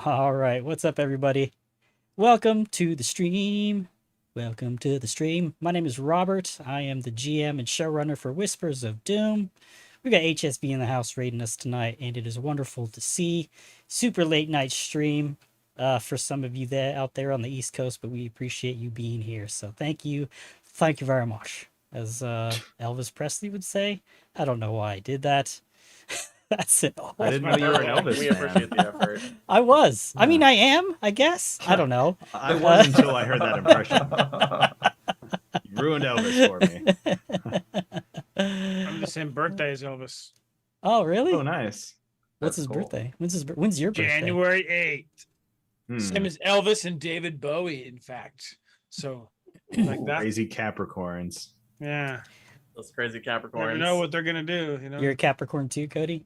All right, what's up, everybody? Welcome to the stream. Welcome to the stream. My name is Robert. I am the GM and showrunner for Whispers of Doom. We got HSB in the house raiding us tonight, and it is wonderful to see. Super late night stream for some of you there out there on the East Coast, but we appreciate you being here. So thank you very much. As Elvis Presley would say, I don't know why I did that. That's it. I didn't know you were an Elvis We fan. appreciate the effort. I was. I mean, Yeah. I am, I guess. I don't know. I was until I heard that impression. You ruined Elvis for me. I'm the same birthday as Elvis. Oh, really? Oh, nice. What's That's his cool. birthday? When's your birthday? January 8th. Hmm. Same as Elvis and David Bowie, in fact. So, like that. Crazy Capricorns. Yeah. Those crazy Never Capricorns. know what they're going to do, you know? You're a Capricorn too, Cody?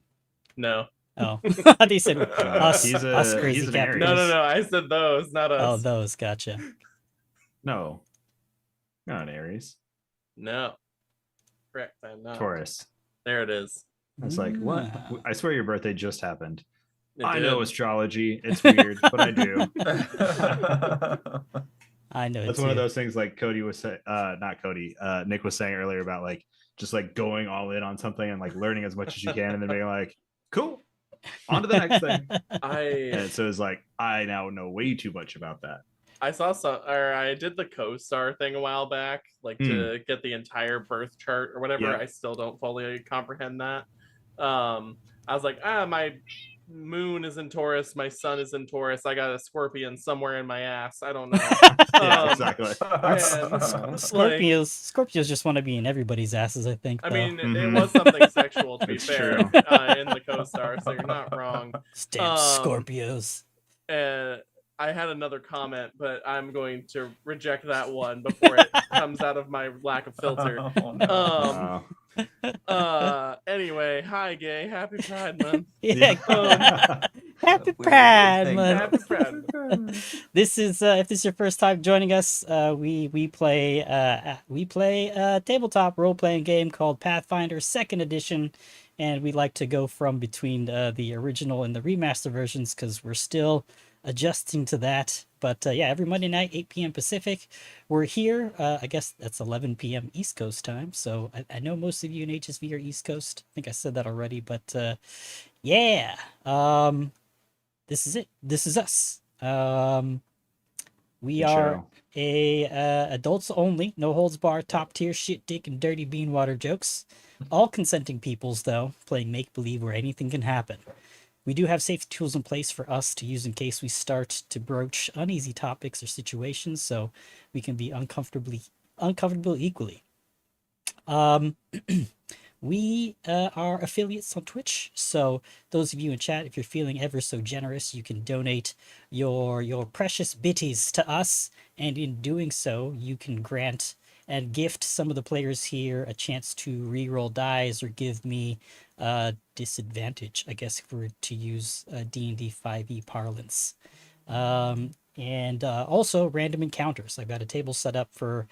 No. Oh, they said us, He's us crazy he's an Capricorns. Aries. No. I said those, not us. Oh, those. Gotcha. No, not an Aries. No. Correct. I'm not. Taurus. There it is. I was like, what? Ah. I swear your birthday just happened. It I did. know astrology. It's weird, but I do. I know. That's too. one of those things like Cody was saying, not Cody, Nick was saying earlier about like just like going all in on something and like learning as much as you can and then being like, cool, on to the next thing. And so it's like, I now know way too much about that. I saw some, or I did the co-star thing a while back, like to get the entire birth chart or whatever. Yeah. I still don't fully comprehend that. I was like, my moon is in Taurus, my sun is in Taurus. I got a scorpion somewhere in my ass. I don't know. Yeah, exactly. Scorpios just want to be in everybody's asses, I think. I though. mean, Mhm. it was something sexual, to be It's fair, true. in the co-star, so you're not wrong. Damn Scorpios. I had another comment, but I'm going to reject that one before it comes out of my lack of filter. Anyway, hi, gay. Happy Pride Month. Yeah. Happy Pride Month. Happy Pride Month. This is if this is your first time joining us, we play a tabletop role playing game called Pathfinder Second Edition, and we like to go from between the original and the remaster versions because we're still adjusting to that. But yeah, every Monday night, 8 p.m. Pacific, we're here. I guess that's 11 p.m. East Coast time. So I know most of you in HSV are East Coast. I think I said that already, but yeah. This is it. This is us. We Good are show. a adults only, no holds bar, top tier shit, dick, and dirty bean water jokes. All consenting peoples, though, playing make believe where anything can happen. We do have safety tools in place for us to use in case we start to broach uneasy topics or situations, so we can be uncomfortable equally. We are affiliates on Twitch, so those of you in chat, if you're feeling ever so generous, you can donate your precious bitties to us, and in doing so, you can grant and gift some of the players here a chance to re-roll dice or give me disadvantage, I guess, if we were to use D&D 5e parlance. And also random encounters. I've got a table set up for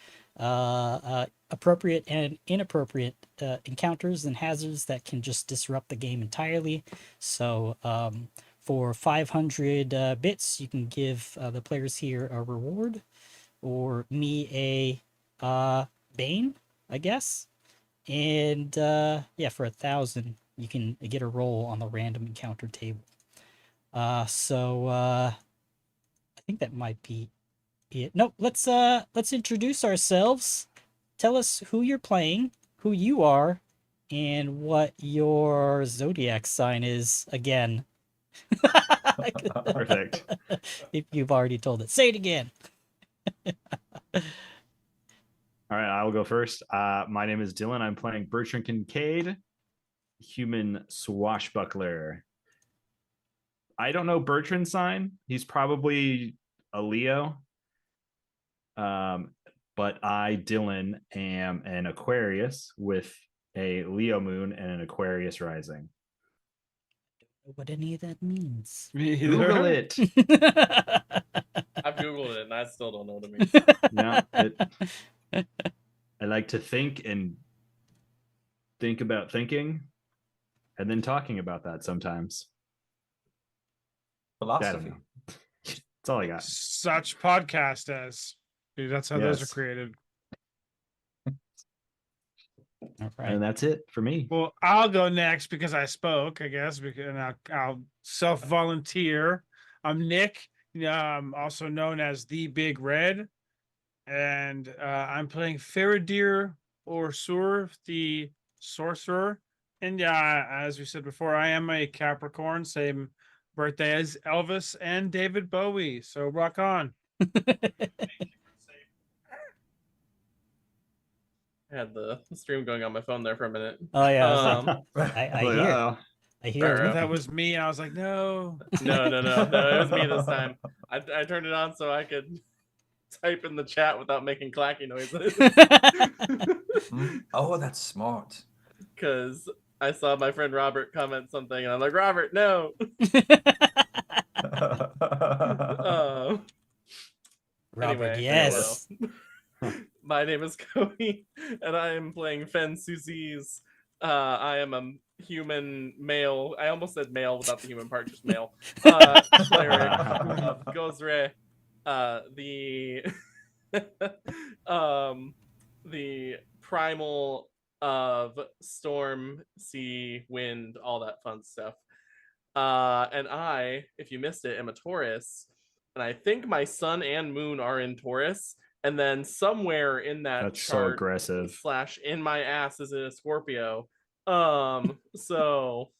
appropriate and inappropriate encounters and hazards that can just disrupt the game entirely. So for 500 bits, you can give the players here a reward, or me a bane, I guess. And yeah, for 1,000, you can get a roll on the random encounter table. So I think that might be it. Nope, let's introduce ourselves. Tell us who you're playing, who you are, and what your zodiac sign is again. Perfect. If you've already told it. Say it again. All right, I will go first. My name is Dylan. I'm playing Bertrand Kincaid, human swashbuckler. I don't know Bertrand's sign. He's probably a Leo. But I, Dylan, am an Aquarius with a Leo moon and an Aquarius rising. What any of that means. Google it. I've Googled it and I still don't know what it means. No, I like to think and think about thinking and then talking about that sometimes. Philosophy. That's all I got. Such podcast as. Dude, that's how those are Yes. created. All right. And that's it for me. Well, I'll go next because I spoke, I guess, and I'll self-volunteer. I'm Nick, also known as the Big Red, and I'm playing Faradir or Sur, the sorcerer. And yeah, as we said before, I am a Capricorn, same birthday as Elvis and David Bowie. So rock on. I had the stream going on my phone there for a minute. Oh yeah, I, was like, I Like, hear. uh-oh. I hear. Fair it. That was me, and I was like, no. No, it was me this time. I turned it on so I could type in the chat without making clacky noises. Oh, that's smart. Because I saw my friend Robert comment something, and I'm like, Robert, no. Robert, Anyway, yes. My name is Cody, and I am playing Fen Suzi's. I am a human male. I almost said male without the human part, just male. Cleric of Gozre, the primal of storm, sea, wind, all that fun stuff. And I, if you missed it, am a Taurus, and I think my sun and moon are in Taurus. And then somewhere in that That's so chart aggressive. / in my ass is a Scorpio. So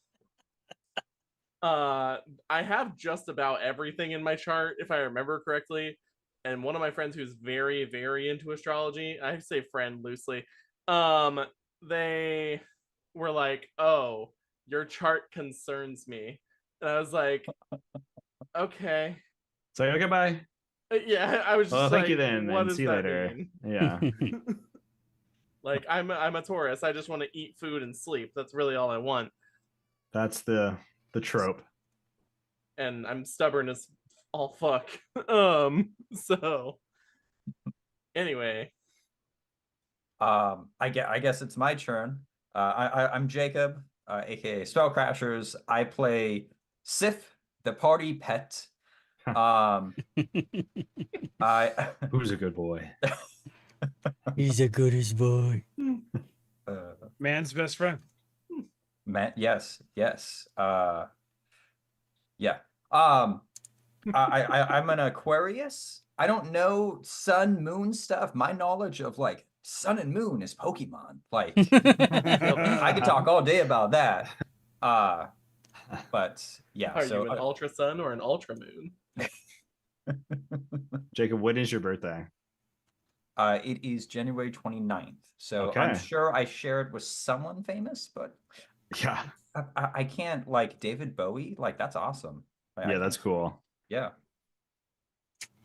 I have just about everything in my chart, if I remember correctly. And one of my friends who's very, very into astrology, I say friend loosely, they were like, "Oh, your chart concerns me." And I was like, okay. So okay, bye. Yeah, I was just Well, like, thank you then, what and does see you that later. mean? Yeah. Like, I'm a Taurus. I just want to eat food and sleep. That's really all I want. That's the trope. And I'm stubborn as all fuck. So anyway. I guess it's my turn. I'm Jacob, aka Spellcrashers. I play Sif, the party pet. Who's a good boy? He's a goodest boy. Man's best friend. Yes. Yeah. I'm an Aquarius. I don't know sun moon stuff. My knowledge of like sun and moon is Pokemon. Like I could talk all day about that. But yeah. Are you an ultra sun or an ultra moon? Jacob, when is your birthday? It is January 29th. So Okay. I'm sure I share it with someone famous, but Yeah. I can't, like David Bowie. Like that's awesome. Yeah, that's cool. Yeah.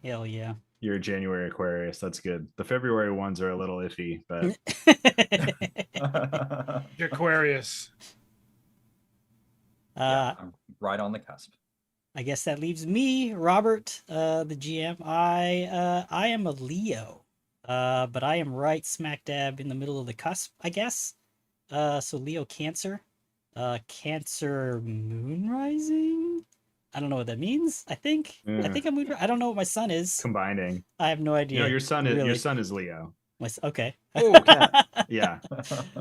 Hell yeah. You're a January Aquarius. That's good. The February ones are a little iffy, but Aquarius. I'm right on the cusp. I guess that leaves me, Robert, the GM. I am a Leo, but I am right smack dab in the middle of the cusp, I guess. So Leo Cancer, Cancer Moon Rising. I don't know what that means. I think I'm moon. I don't know what my sun is. combining. I have no idea. You know, your son is really. Leo. Okay. Oh, Yeah.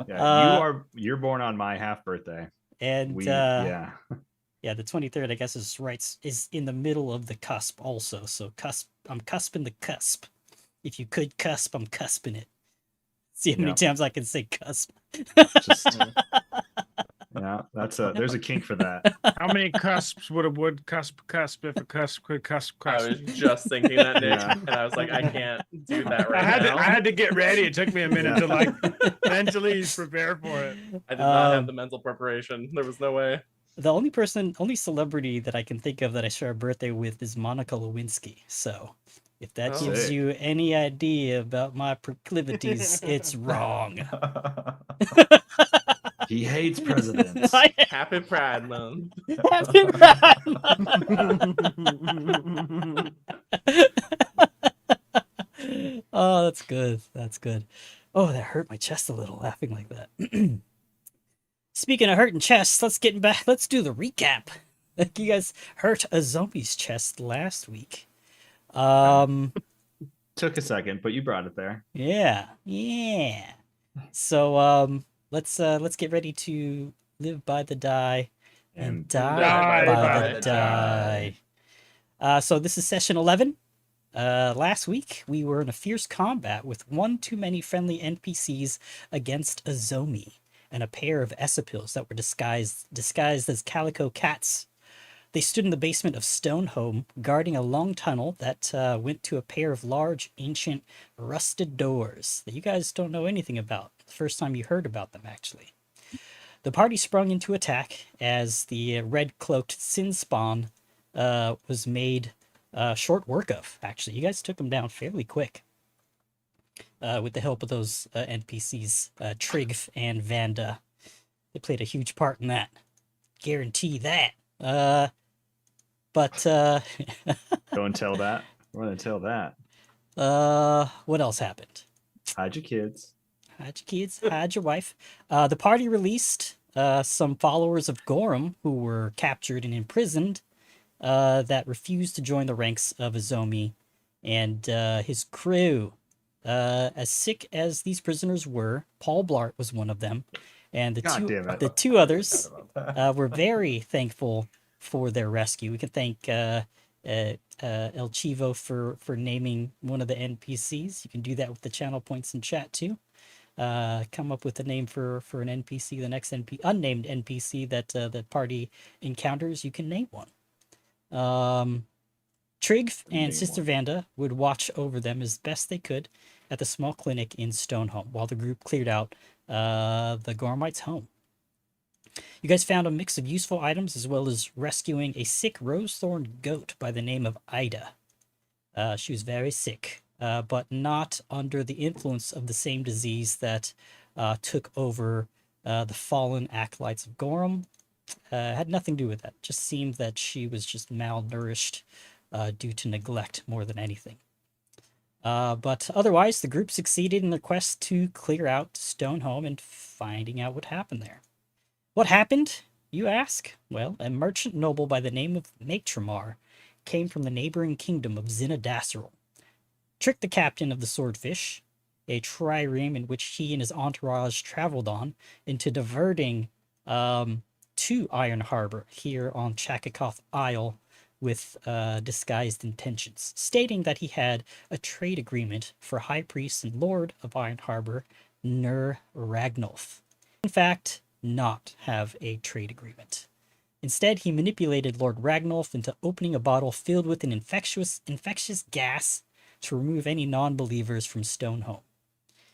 Yeah. You're born on my half birthday. And yeah. Yeah, the 23rd, I guess, is in the middle of the cusp also. So I'm cusping the cusp. If you could cusp, I'm cusping it. See how many times I can say cusp. Yeah, there's a kink for that. How many cusps would a wood cusp if a cusp could cusp? I was just thinking that, Nick, and I was like, I can't do that right now. I had to get ready. It took me a minute to like mentally prepare for it. I did not have the mental preparation. There was no way. The only celebrity that I can think of that I share a birthday with is Monica Lewinsky. So if that gives you any idea about my proclivities, it's wrong. He hates presidents. Happy Pride Month. Happy Pride Month. Oh, that's good. That's good. Oh, that hurt my chest a little laughing like that. Speaking of hurting chests, let's do the recap. You guys hurt a zombie's chest last week. Um, Took a second, but you brought it there. yeah. So let's get ready to live by the die and die die by the die. die. So this is session 11. Last week we were in a fierce combat with one too many friendly NPCs against a zombie and a pair of Esapils that were disguised as calico cats. They stood in the basement of Stonehome, guarding a long tunnel that went to a pair of large, ancient, rusted doors that you guys don't know anything about. The first time you heard about them, actually. The party sprung into attack as the red-cloaked Sin Spawn was made short work of, actually. You guys took them down fairly quick with the help of those NPCs, Trigv and Vanda. They played a huge part in that. Guarantee that. But Go and tell that. More than tell that. what else happened? Hide your kids. Hide your kids, hide your wife. The party released some followers of Gorham who were captured and imprisoned that refused to join the ranks of Azomi and his crew. As sick as these prisoners were, Paul Blart was one of them, and God damn it. the two others Forgot about that. were very thankful for their rescue. We can thank El Chivo for naming one of the NPCs. You can do that with the channel points in chat too. Come up with a name for an NPC. The next unnamed NPC that the party encounters, you can name one. Trigv and Name Sister one. Vanda would watch over them as best they could at the small clinic in Stonehome while the group cleared out the Gormites' home. You guys found a mix of useful items as well as rescuing a sick rosethorn goat by the name of Ida. She was very sick, but not under the influence of the same disease that took over the fallen acolytes of Gorham. Had nothing to do with that. Just seemed that she was just malnourished due to neglect more than anything. But otherwise, the group succeeded in their quest to clear out Stonehome and finding out what happened there. What happened, you ask? Well, a merchant noble by the name of Matramar came from the neighboring kingdom of Zinadasseril, tricked the captain of the Swordfish, a trireme in which he and his entourage traveled on, into diverting to Iron Harbor here on Chakakoth Isle with disguised intentions, stating that he had a trade agreement for High Priest and Lord of Iron Harbor, Nur Ragnolf. In fact, not have a trade agreement. Instead, he manipulated Lord Ragnolf into opening a bottle filled with an infectious gas to remove any non-believers from Stonehome.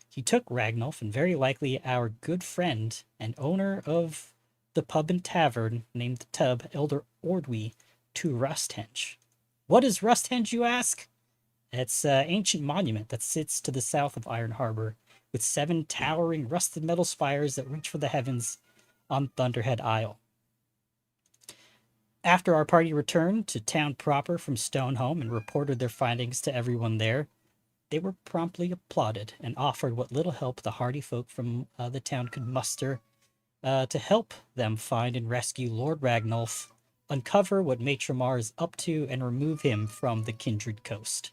He took Ragnolf and very likely our good friend and owner of the pub and tavern named the Tub, Elder Ordwy, to Rusthenge. What is Rusthenge, you ask? It's an ancient monument that sits to the south of Iron Harbor, with 7 towering rusted metal spires that reach for the heavens on Thunderhead Isle. After our party returned to town proper from Stonehome and reported their findings to everyone there, they were promptly applauded and offered what little help the hardy folk from the town could muster to help them find and rescue Lord Ragnolf, uncover what Matramar is up to, and remove him from the Kindred Coast.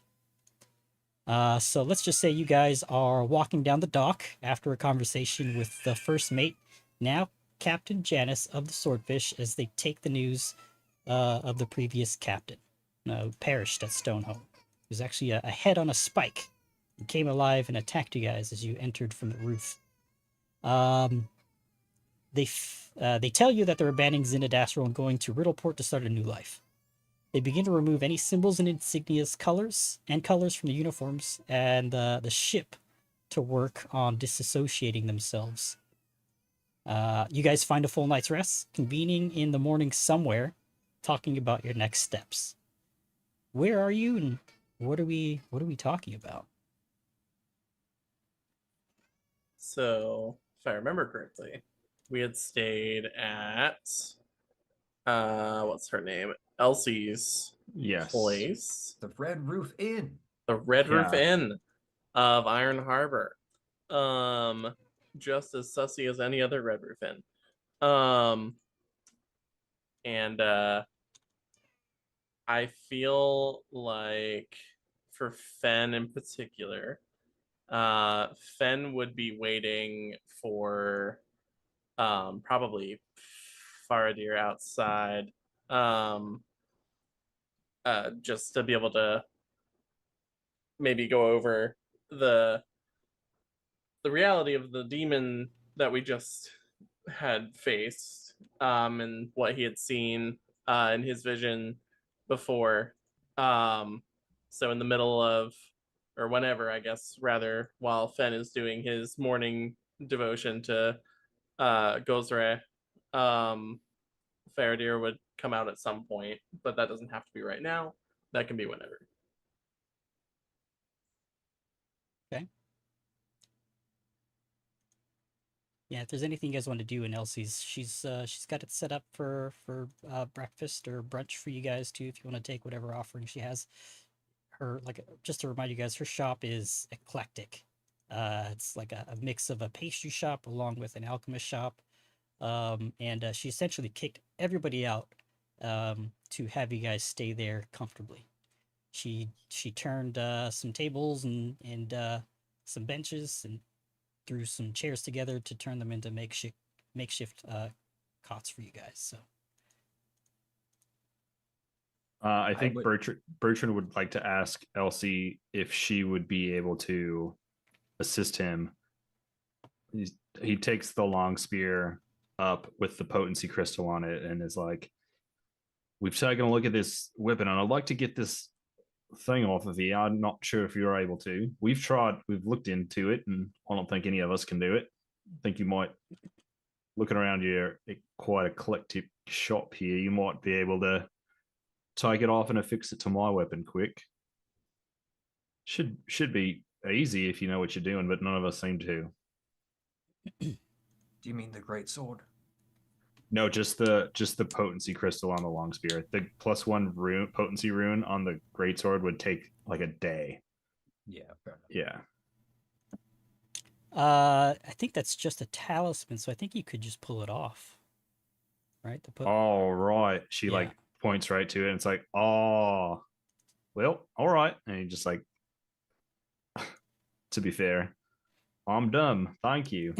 So let's just say you guys are walking down the dock after a conversation with the first mate, now Captain Janice of the Swordfish, as they take the news of the previous captain, who perished at Stonehome. He was actually a head on a spike and came alive and attacked you guys as you entered from the roof. They tell you that they're abandoning Zinadasseril and going to Riddleport to start a new life. They begin to remove any symbols and insignias colors from the uniforms and the ship to work on disassociating themselves. You guys find a full night's rest, convening in the morning somewhere, talking about your next steps. Where are you, and what are we talking about? So, if I remember correctly, we had stayed at what's her name? Elsie's Yes. place. The Red Roof Inn. The Red Roof Yeah. Inn of Iron Harbor. Just as sussy as any other Red Roof Inn. And I feel like for Fen in particular, Fen would be waiting for probably Faradir outside, just to be able to maybe go over the reality of the demon that we just had faced, and what he had seen in his vision before. So in the middle of, or whenever, I guess, rather, while Fen is doing his morning devotion to Gozre, Faradir would come out at some point, but that doesn't have to be right now. That can be whenever. Yeah, if there's anything you guys want to do in Elsie's, she's got it set up for breakfast or brunch for you guys too. If you want to take whatever offering she has, her just to remind you guys, her shop is eclectic. It's like a mix of a pastry shop along with an alchemist shop, and she essentially kicked everybody out to have you guys stay there comfortably. She turned some tables and some benches and threw some chairs together to turn them into makeshift cots for you guys. So I think Bertrand would like to ask Elsie if she would be able to assist him. He takes the long spear up with the potency crystal on it and is like, "We've taken a look at this weapon, and I'd like to get this thing off of you. I'm not sure if you're able to. We've looked into it, and I don't think any of us can do it. I think you might, looking around your quite eclectic shop here, you might be able to take it off and affix it to my weapon quick. Should be easy if you know what you're doing, but none of us seem to." Do you mean the great sword? No, just the potency crystal on the long spear. The +1 rune, potency rune on the greatsword would take like a day. Yeah, fair enough. Yeah. I think that's just a talisman, so I think you could just pull it off. Right? Oh, right. She Yeah. like points right to it and it's like, "Oh, well, all right." And he just like, to be fair, I'm dumb. Thank you.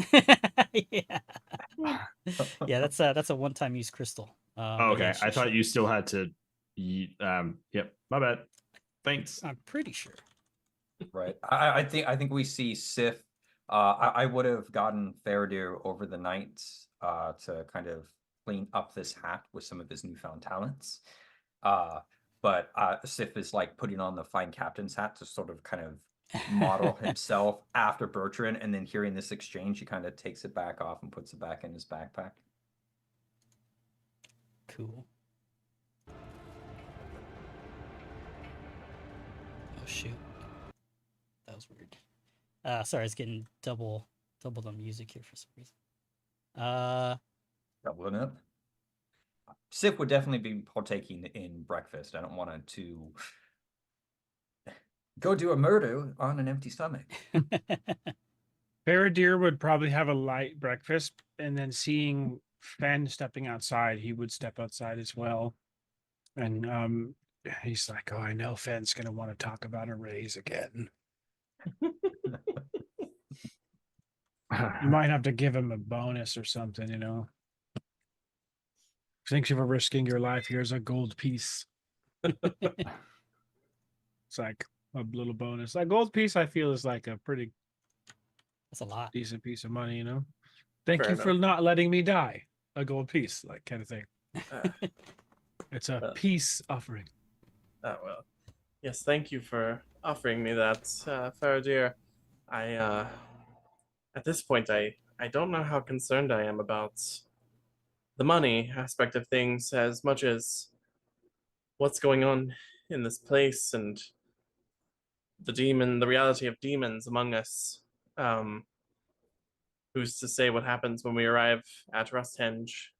Yeah. Yeah, that's a one-time use crystal. Oh, But yeah, okay. I thought you still had to. Yep. My bad. Thanks. I'm pretty sure. Right. I think we see Sif. I would have gotten Faradir over the night to kind of clean up this hat with some of his newfound talents. But Sif is like putting on the fine captain's hat to sort of kind of model himself after Bertrand, and then hearing this exchange, he kind of takes it back off and puts it back in his backpack. Cool. Oh shoot. That was weird. Sorry, I was getting double the music here for some reason. Doubling up. Sif would definitely be partaking in breakfast. I don't want him to go do a murder on an empty stomach. Faradir would probably have a light breakfast, and then seeing Fen stepping outside, he would step outside as well. And he's like, "Oh, I know Fen's gonna want to talk about a raise again. You might have to give him a bonus or something, you know. Thanks for risking your life. Here's a gold piece." It's like a little bonus. That gold piece, I feel, is like a pretty That's a lot. decent piece of money, you know. Thank Fair you for enough. not letting me die. A gold piece, like kind of thing. Uh, It's a peace offering. well, yes, thank you for offering me that, Faradir. I, at this point, I don't know how concerned I am about the money aspect of things as much as what's going on in this place and the reality of demons among us. Who's to say what happens when we arrive at Rusthenge,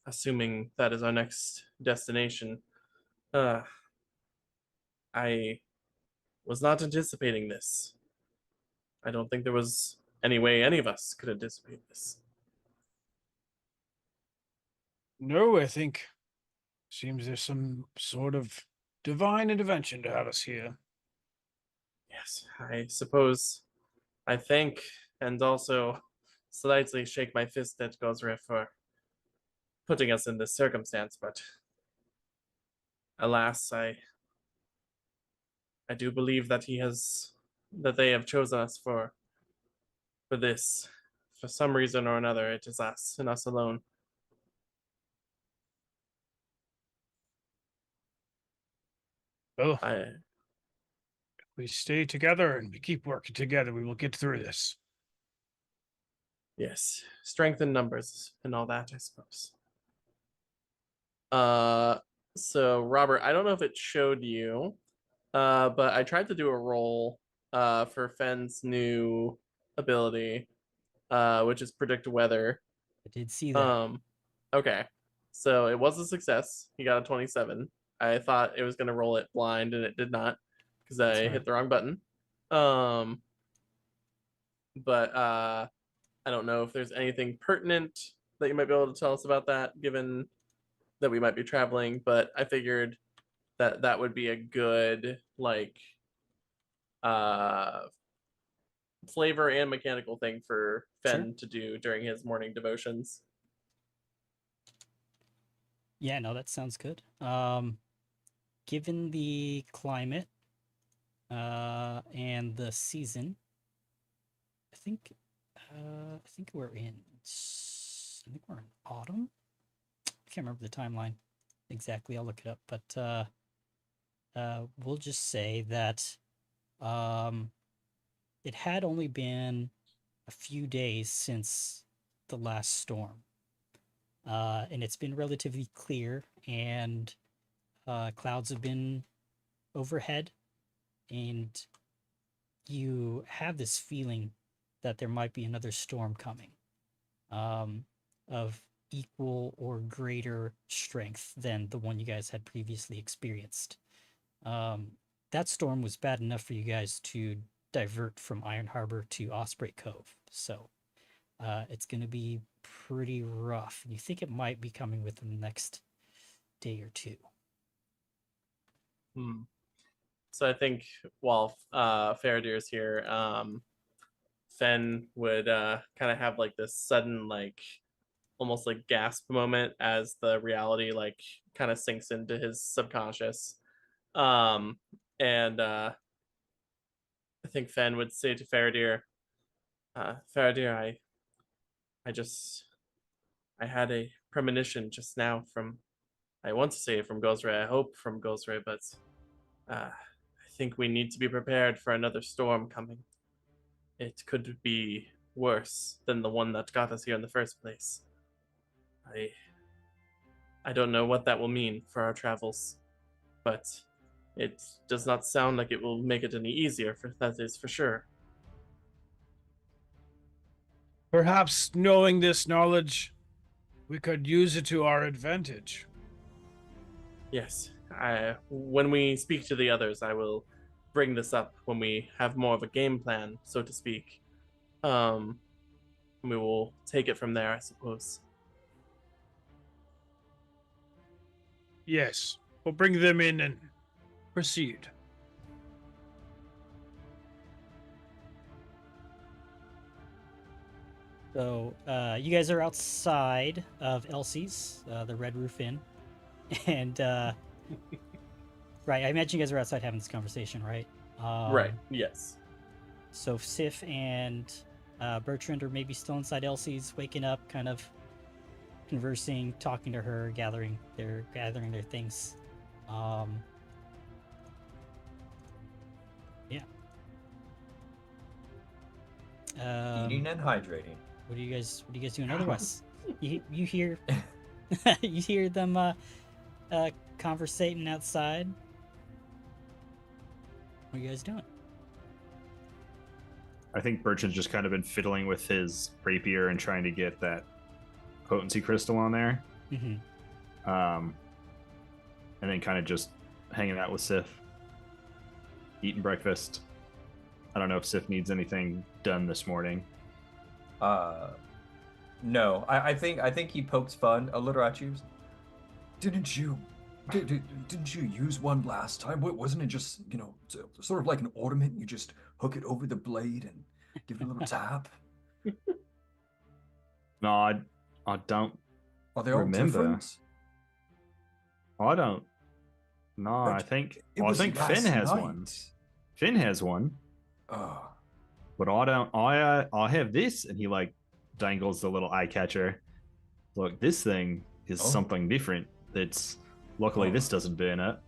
assuming that is our next destination. I was not anticipating this. I don't think there was any way any of us could anticipate this. No, I think Seems there's some sort of divine intervention to have us here. Yes, I suppose I thank and also slightly shake my fist at Gosre for putting us in this circumstance, but alas, I do believe that they have chosen us for this. For some reason or another, it is us and us alone. Well, I we stay together and we keep working together. We will get through this. Yes, strength in numbers and all that, I suppose. So Robert, I don't know if it showed you, but I tried to do a roll for Fenn's new ability, which is predict weather. I did see that. Okay. So it was a success. He got a 27. I thought it was gonna roll it blind and it did not because I That's hit the wrong button. But I don't know if there's anything pertinent that you might be able to tell us about that, given that we might be traveling, but I figured that that would be a good like uh flavor and mechanical thing for Fenn Sure. to do during his morning devotions. Yeah, no, that sounds good. Given the climate and the season, I think we're in autumn. I can't remember the timeline exactly. I'll look it up, but we'll just say that it had only been a few days since the last storm, and it's been relatively clear, and clouds have been overhead, and you have this feeling that there might be another storm coming, of equal or greater strength than the one you guys had previously experienced. That storm was bad enough for you guys to divert from Iron Harbor to Osprey Cove. So it's going to be pretty rough. You think it might be coming within the next day or two. So I think while Faradir's here, Fenn would kind of have like this sudden like almost like gasp moment as the reality like kind of sinks into his subconscious. And I think Fenn would say to Faradir, Faradir, I had a premonition just now from, I want to say from Gosre, I hope from Gosre, but I think we need to be prepared for another storm coming. It could be worse than the one that got us here in the first place. I don't know what that will mean for our travels, but it does not sound like it will make it any easier, that is for sure. Perhaps knowing this knowledge, we could use it to our advantage. Yes, when we speak to the others, I will bring this up when we have more of a game plan, so to speak. We will take it from there, I suppose. Yes, we'll bring them in and proceed. So you guys are outside of Elsie's, the Red Roof Inn, and right. I imagine you guys are outside having this conversation, right? Right. Yes. So Sif and Bertrand are maybe still inside Elsie's, waking up, kind of conversing, talking to her, gathering their things. Yeah. Eating and hydrating. What are you guys doing otherwise? you hear you hear them conversating outside. What are you guys doing? I think Bertrand's just kind of been fiddling with his rapier and trying to get that potency crystal on there. Mm-hmm. And then kind of just hanging out with Sif, eating breakfast. I don't know if Sif needs anything done this morning. No. I think he pokes fun a little at you. Didn't you Didn't you use one last time? Wasn't it just, sort of like an ornament? You just hook it over the blade and give it a little tap? No, I don't Are they all remember. different? I don't. No, I But think it I was think Finn last has night. one. Finn has one, Oh, but I don't. I have this, and he like dangles the little eye catcher. Look, this thing is Oh. something different. It's luckily this Oh. doesn't burn it.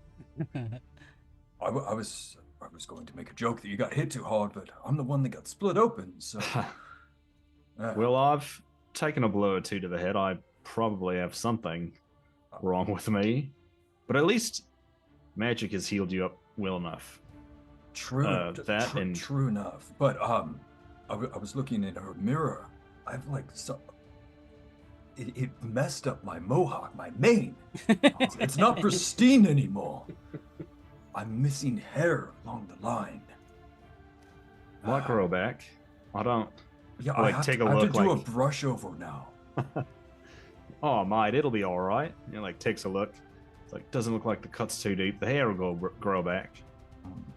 I was going to make a joke that you got hit too hard, but I'm the one that got split open. So, Well, I've taken a blow or two to the head. I probably have something wrong with me, but at least magic has healed you up well enough. true, that and true enough. But I was looking in her mirror. I've like it messed up my mohawk, my mane. It's not pristine anymore. I'm missing hair along the line. might grow back. I don't. Yeah, Like, I have take to, a I have to look, do a like- brush over now. Oh, mate, it'll be all right. Like takes a look. It's like doesn't look like the cut's too deep. The hair will grow back.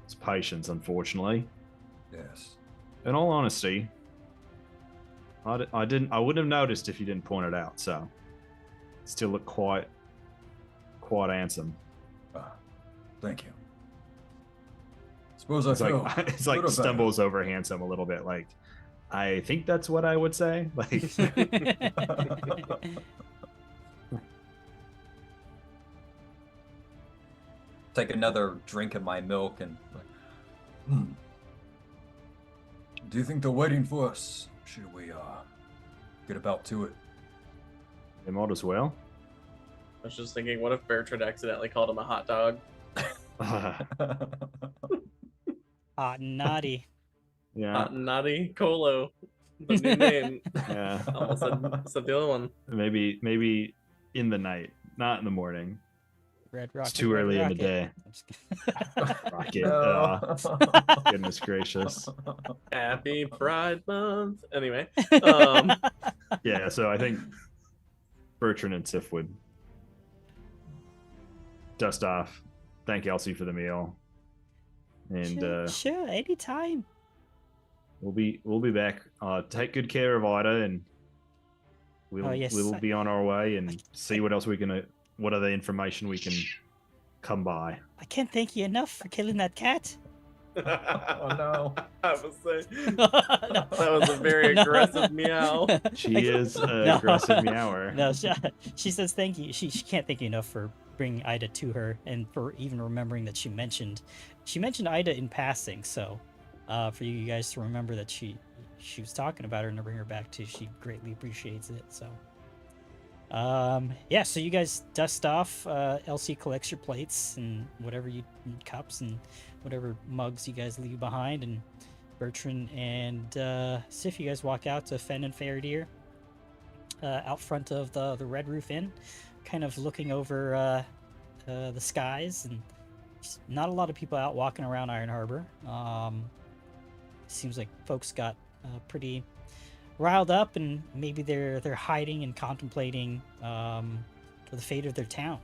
It's patience, unfortunately. Yes. In all honesty, I wouldn't have noticed if you didn't point it out. So, still look quite handsome. Thank you. Suppose I It's feel like it's good like about it. stumbles over handsome a little bit. Like, I think that's what I would say. Like, Take another drink of my milk and like, Do you think they're waiting for us? Should we get about to it? they might as well. I was just thinking, what if Bertrand accidentally called him a hot dog? Hot and naughty. Yeah, Hot and naughty Colo. The new name. yeah. Almost said the other one. Maybe in the night, not in the morning. Red rocket. It's too red early in the rocket. day. I'm just kidding. Rocket. No. Goodness gracious. Happy Pride Month. Anyway, Yeah, so I think Bertrand and Sif would dust off, thank Elsie for the meal, and sure, anytime. we'll be back. Take good care of Ida, and we'll Oh, yes, we'll I- be on our way and see what else we can. What other information we can come by. I can't thank you enough for killing that cat. Oh no. I was saying No. that was a very aggressive meow. She is an No. aggressive meower. No, she says thank you. She can't thank you enough for bringing Ida to her and for even remembering that she mentioned Ida in passing. So, for you guys to remember that she was talking about her and to bring her back to, she greatly appreciates it. So, yeah. So you guys dust off. Elsie collects your plates and whatever you cups and whatever mugs you guys leave behind, and Bertrand and Sif, you guys walk out to Fen and Faradir. Out front of the Red Roof Inn, kind of looking over the skies, and just not a lot of people out walking around Iron Harbor. Seems like folks got pretty riled up, and maybe they're hiding and contemplating the fate of their town,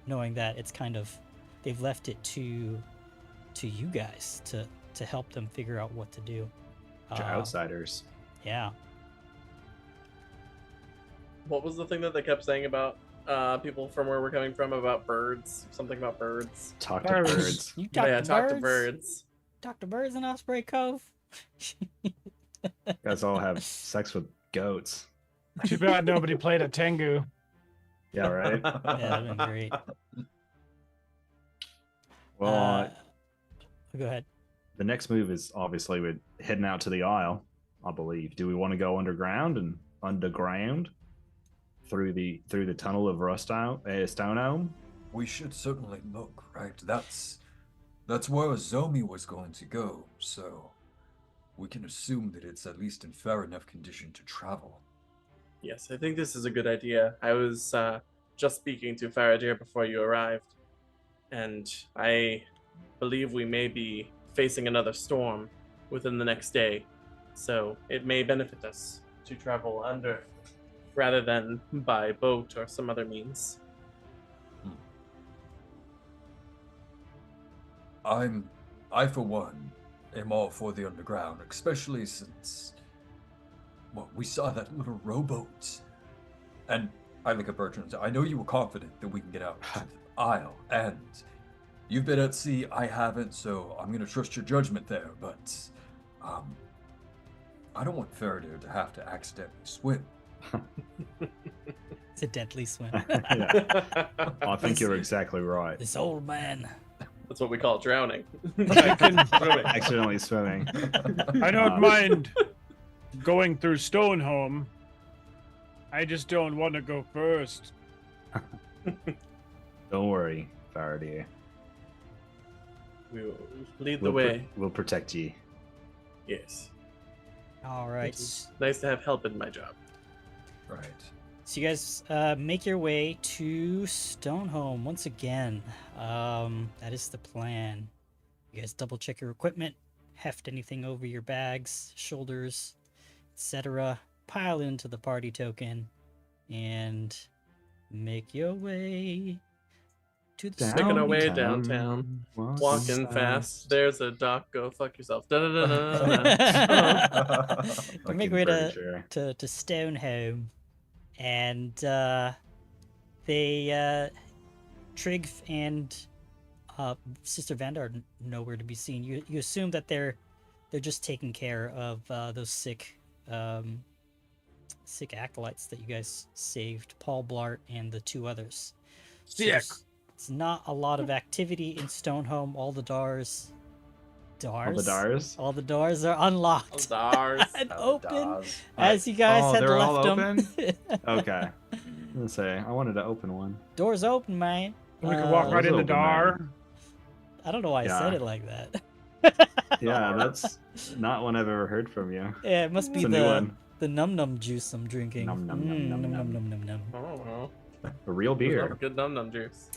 knowing that it's kind of they've left it to you guys to help them figure out what to do. To outsiders. Yeah. What was the thing that they kept saying about people from where we're coming from about birds? Something about birds. Talk to Birds. birds. You Oh, yeah, to talk birds? to birds. Talk to birds in Osprey Cove. You guys all have sex with goats. Too bad nobody played a Tengu. Yeah, right. Yeah, that'd been great. Well, Go ahead. the next move is obviously we're heading out to the Isle, I believe. Do we want to go underground through the tunnel of Stoneholm? We should certainly look, right? That's where Zomi was going to go, so we can assume that it's at least in fair enough condition to travel. Yes, I think this is a good idea. I was just speaking to Faradir before you arrived, and I believe we may be facing another storm within the next day, so it may benefit us to travel under rather than by boat or some other means. I for one am all for the underground, especially since, well, we saw that little rowboat. And I look at Bertrand and say, I know you were confident that we can get out to the Isle, and you've been at sea, I haven't, so I'm gonna trust your judgment there, but I don't want Faraday to have to accidentally swim. It's a deadly swim. Yeah. I think you're exactly right. This old man. That's what we call drowning. I can. Accidentally swimming. I don't mind going through Stoneholm. I just don't want to go first. Don't worry, Faraday. We will lead the way. We'll protect you. Yes. All right. It's nice to have help in my job. Right. So you guys make your way to Stoneholm once again. That is the plan. You guys double check your equipment, heft anything over your bags, shoulders, etc. Pile into the party token, and make your way to the Sticking our way Downtown. downtown. Walking Walking fast. There's a dock. Go fuck yourself. Da-da-da-da-da. You make Fucking way furniture. to Stoneholm, and they Trigg and Sister Vanda are nowhere to be seen. You assume that they're just taking care of those sick acolytes that you guys saved, Paul Blart and the two others. So Sick. it's not a lot of activity in Stoneholm. All the doors All the doors. all the doors are unlocked Stars. and Oh, open Daz. as you guys Oh, had they're all left them. Okay. Let's say I wanted to open one. Doors open, man. We can walk right in the open, door. I don't know why I said Yeah. it like that. Yeah, that's not one I've ever heard from you. Yeah, it must be It's a new one. the num num juice I'm drinking. Num, num, num, num, num num. num num num. I don't know. A real There's beer. not good num num juice.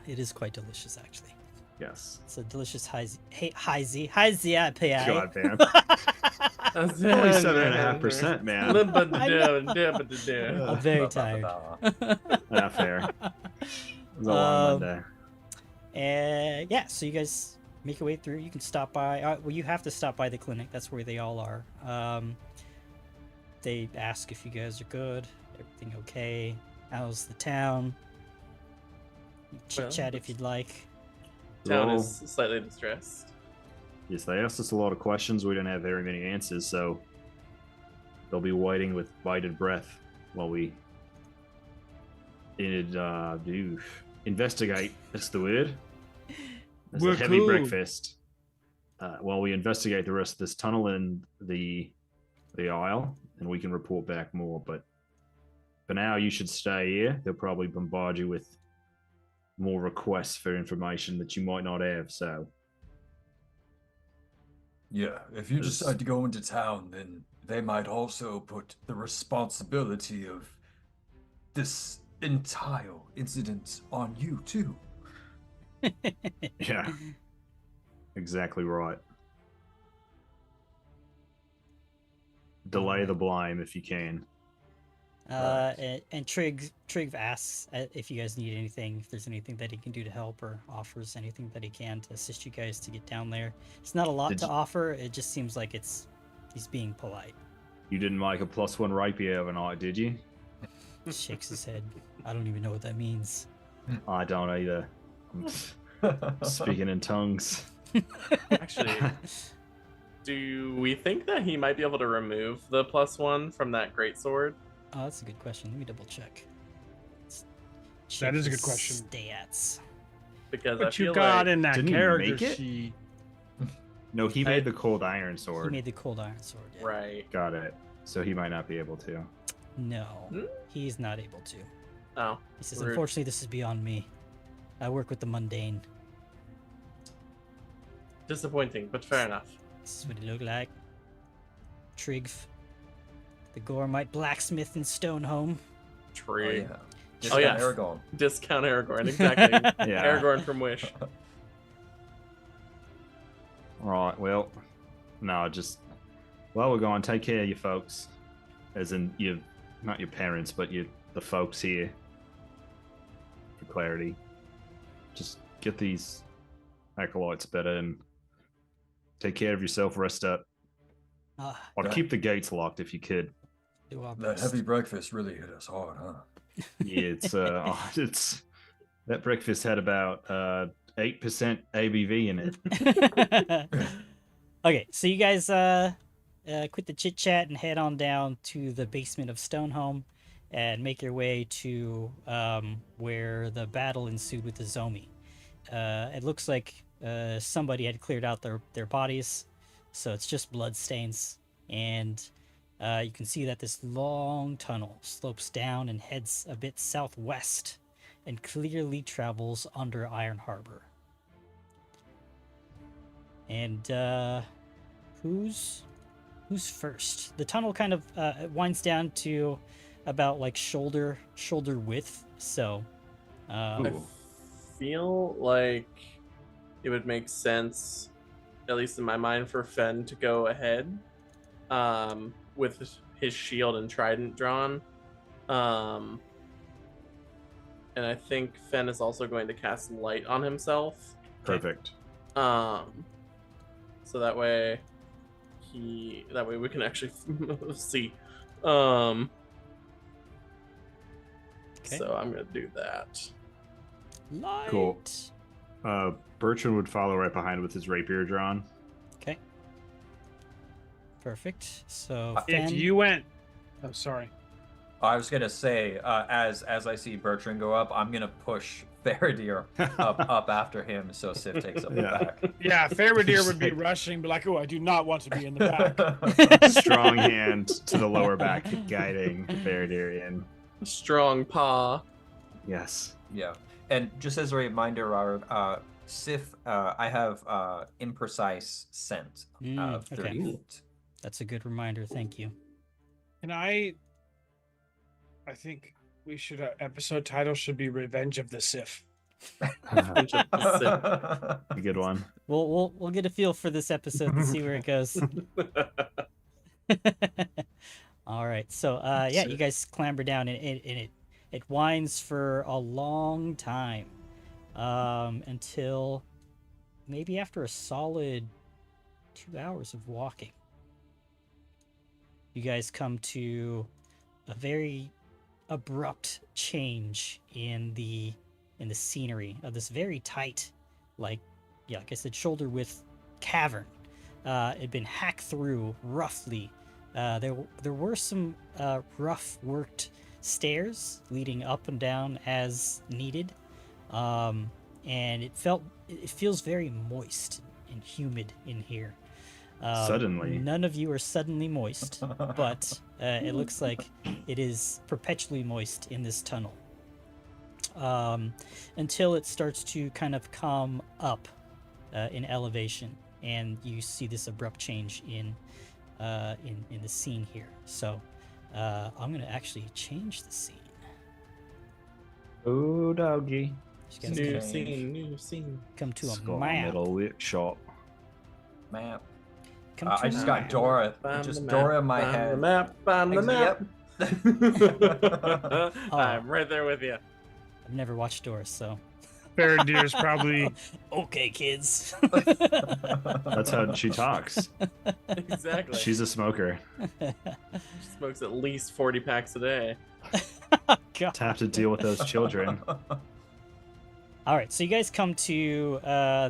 It is quite delicious, actually. Yes. It's a delicious hazy IPA. God damn. Only 7.5%, man. I'm very Ba, ba, ba, tired. ba. Not fair. It was a long Monday. And yeah, so you guys make your way through. You can stop by. Well, you have to stop by the clinic. That's where they all are. They ask if you guys are good. Everything okay? How's the town? Chit chat if you'd like. Town Roll. is slightly distressed. Yes, they asked us a lot of questions. We didn't have very many answers, so they'll be waiting with bated breath while we investigate. That's the word. That's We're a heavy cool. breakfast. While we investigate the rest of this tunnel and the aisle, and we can report back more. But for now, you should stay here. They'll probably bombard you with more requests for information that you might not have. So Yeah, if you Is- decide to go into town, then they might also put the responsibility of this entire incident on you too. yeah, exactly right. Delay the blame if you can. And Trigg asks if you guys need anything, if there's anything that he can do to help, or offers anything that he can to assist you guys to get down there. It's not a lot Did to you- offer. It just seems like he's being polite. You didn't make a +1 rapier overnight, did you? Shakes his head. I don't even know what that means. I don't either. I'm speaking in tongues. Actually, do we think that he might be able to remove the +1 from that greatsword? Oh, that's a good question. Let me double check. Let's That check is a his good question. Stats. Because I What you feel got like in that Didn't he character make it? sheet? No, he I- made the cold iron He sword. made the cold iron sword. Yeah. right. Got it. So he might not be able to. No, Hmm? he's not able to. Oh, He says, Rude. unfortunately, this is beyond me. I work with the mundane. disappointing, but fair enough. This is what he looked like. Trigg, the Gormite blacksmith in Stoneholm. Oh, True. yeah. Oh, yeah. Aragorn. Discount Aragorn, exactly. Yeah. Aragorn from Wish. Right. Well, no, just we're going. Take care of you folks, as in you, not your parents, but the folks here. For clarity, just get these acolyte's better, and take care of yourself. Rest up. Ah, Or Right. keep the gates locked if you could. do our That best. heavy breakfast really hit us hard, huh? Yeah, it's that breakfast had about 8% ABV in it. Okay, so you guys quit the chit chat and head on down to the basement of Stonehome and make your way to where the battle ensued with the Zombie. It looks like somebody had cleared out their bodies, so it's just blood stains. And you can see that this long tunnel slopes down and heads a bit southwest and clearly travels under Iron Harbor. And who's first? The tunnel kind of winds down to about like shoulder width. So, I Ooh. feel like it would make sense, at least in my mind, for Fen to go ahead with his shield and trident drawn. And I think Fen is also going to cast light on himself. Perfect. So that way we can actually see. Okay. So I'm gonna do that. light. Cool. Bertrand would follow right behind with his rapier drawn. Okay. Perfect. So If Fen, you went, oh sorry. I was gonna say, as I see Bertrand go up, I'm gonna push Faradir up after him, so Sif takes up the Yeah. back. Yeah, Faradir Just would be like- rushing, but like, oh, I do not want to be in the back. Strong hand to the lower back, guiding Faradir in. Strong paw. Yes. Yeah, and just as a reminder, our Sif, I have imprecise scent of 30 okay. feet. That's a good reminder. Thank you. And I think we should episode title should be Revenge of the Sith. A good one. We'll get a feel for this episode and see where it goes. All right. So yeah, you guys clamber down and it winds for a long time, until maybe after a solid 2 hours of walking, you guys come to a very abrupt change in the scenery of this very tight, like I said, shoulder width cavern. It had been hacked through roughly. There were some rough worked stairs leading up and down as needed, and it feels very moist and humid in here. Suddenly. None of you are suddenly moist, but it looks like it is perpetually moist in this tunnel, until it starts to kind of come up in elevation, and you see this abrupt change in the scene here. So I'm gonna actually change the scene. Oh, doggy. Just gonna New Okay. scene. come to a Skull map. Metal workshop. Map. Come to I a just got map. Dora, Find just the Dora map, in my find head. The map, find the map. Yep. I'm right there with you. I've never watched Doris, so Faradir's probably okay, kids. That's how she talks. Exactly. She's a smoker. She smokes at least 40 packs a day. God. Have to deal with those children. All right, so you guys come to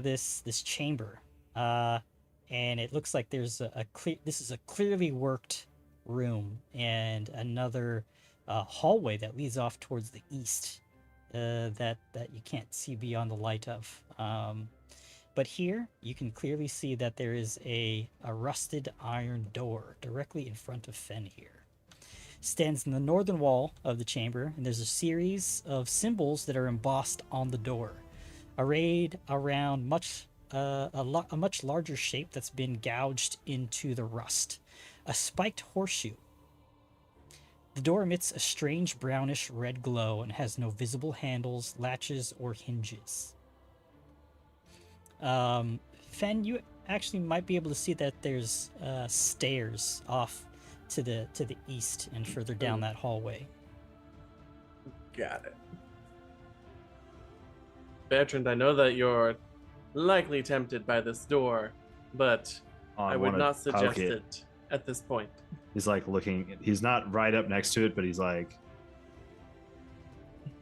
this chamber, and it looks like there's this is a clearly worked room and another hallway that leads off towards the east, that you can't see beyond the light of. But here you can clearly see that there is a rusted iron door directly in front of Fen here. Stands in the northern wall of the chamber, and there's a series of symbols that are embossed on the door, arrayed around a much larger shape that's been gouged into the rust, a spiked horseshoe. The door emits a strange brownish red glow and has no visible handles, latches, or hinges. Fen, you actually might be able to see that there's stairs off to the east and further down that hallway. Got it. Bertrand, I know that your likely tempted by this door, but I would wanna not poke suggest it at this point. He's like looking. He's not right up next to it, but he's like,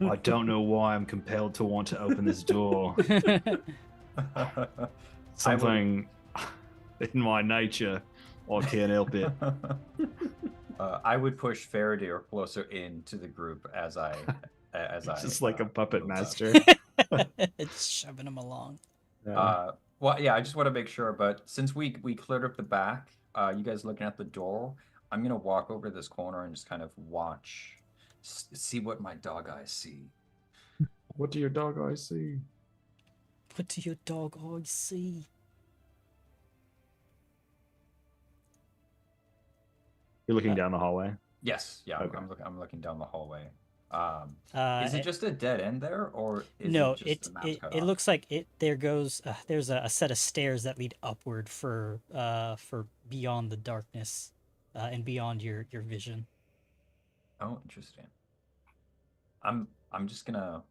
I don't know why I'm compelled to want to open this door. Something in my nature, I can't help it. I would push Faraday closer into the group as I Just like a puppet move up. master. It's shoving him along. Well, yeah, I just want to make sure, but since we cleared up the back, you guys looking at the door, I'm gonna walk over to this corner and just kind of watch, see what my dog eyes see. What do your dog eyes see? What do your dog eyes see? You're looking down the hallway. Yes, yeah, Okay. I'm looking down the hallway. Is it just a dead end there, or is no, it just the map's it cut it off? looks like it. There goes. There's a set of stairs that lead upward for beyond the darkness, and beyond your vision. Oh, interesting. I'm just gonna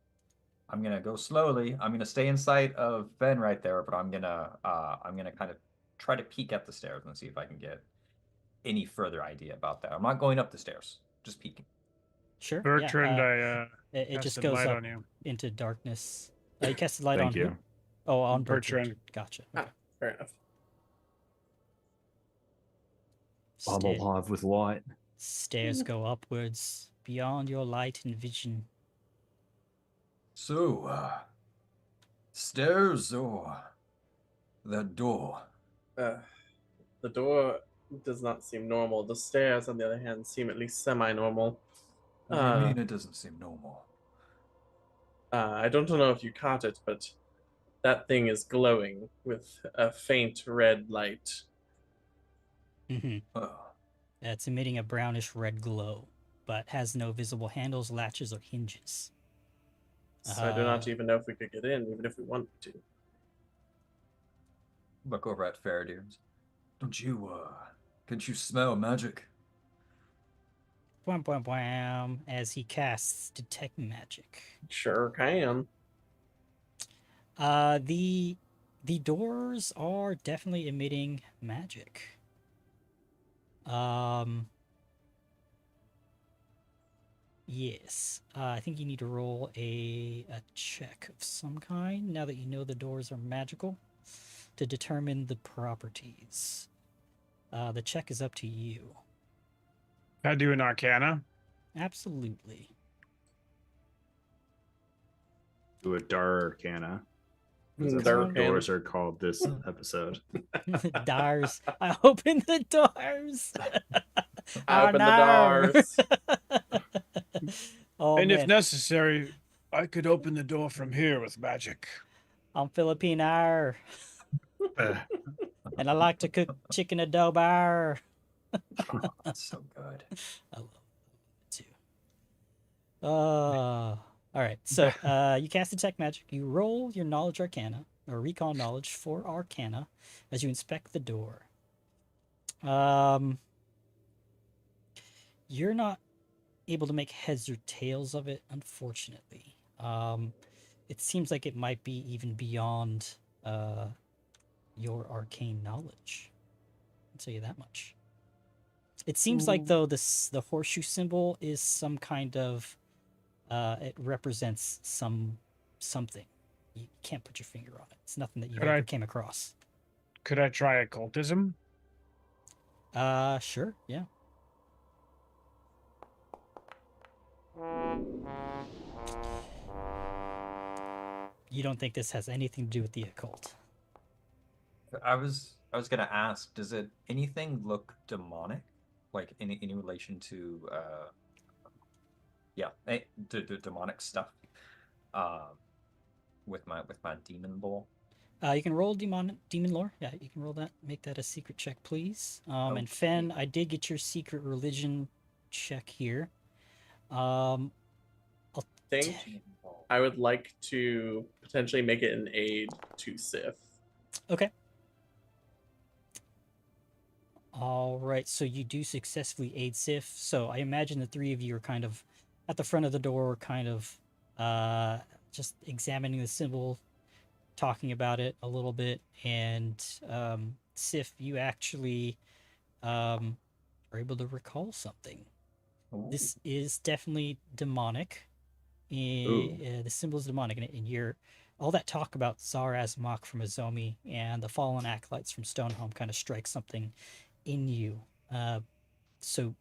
go slowly. I'm gonna stay in sight of Ben right there, but I'm gonna kind of try to peek at the stairs and see if I can get any further idea about that. I'm not going up the stairs, just peeking. Sure. Bertrand, Yeah. It just casted goes light up on you. into darkness. You cast the light Thank on you. who? Oh, on Bertrand. Bertrand. Gotcha. Ah, fair enough. I'm Sta- alive with light. Stairs go upwards beyond your light and vision. So, stairs or that door? The door does not seem normal. The stairs, on the other hand, seem at least semi-normal. What do you mean it doesn't seem normal? I don't know if you caught it, but that thing is glowing with a faint red light. Mm-hmm. Oh, It's emitting a brownish red glow, but has no visible handles, latches, or hinges. So I do not even know if we could get in, even if we wanted to. look over at Faraday. Can't you smell magic? Bwam, bwam, bwam, as he casts Detect Magic. Sure can. The doors are definitely emitting magic. Yes. I think you need to roll a check of some kind now that you know the doors are magical to determine the properties. The check is up to you. Can I do an Arcana? Absolutely. Do a Darkana. That's what Darkana. doors are called this episode. Dars. I open the doors. I open the nar. doors. Oh, And if man. necessary, I could open the door from here with magic. I'm Filipino. Uh, And I like to cook chicken adobo. That's so good. I love it too. All right. So you cast Detect Magic. You roll your Knowledge Arcana or Recall Knowledge for Arcana as you inspect the door. You're not able to make heads or tails of it, unfortunately. It seems like it might be even beyond your arcane knowledge. I'll tell you that much. It seems like though the horseshoe symbol is some kind of it represents something. You can't put your finger on it. It's nothing that you Could ever I- came across. Could I try occultism? Sure, yeah. You don't think this has anything to do with the occult? I was gonna ask, does it anything look demonic, like any relation to the demonic stuff, with my demon lore? You can roll demon lore. Yeah, you can roll that. Make that a secret check, please. And Fen, I did get your secret religion check here. Think I would like to potentially make it an aid to Sif. Okay. All right, so you do successfully aid Sif. So I imagine the three of you are kind of at the front of the door, kind of just examining the symbol, talking about it a little bit, and Sif, you actually are able to recall something. Ooh. This is definitely demonic. Ooh. The symbol is demonic, and you're all that talk about Zar Azmok from Azomi and the fallen acolytes from Stoneholm kind of strikes something in you. So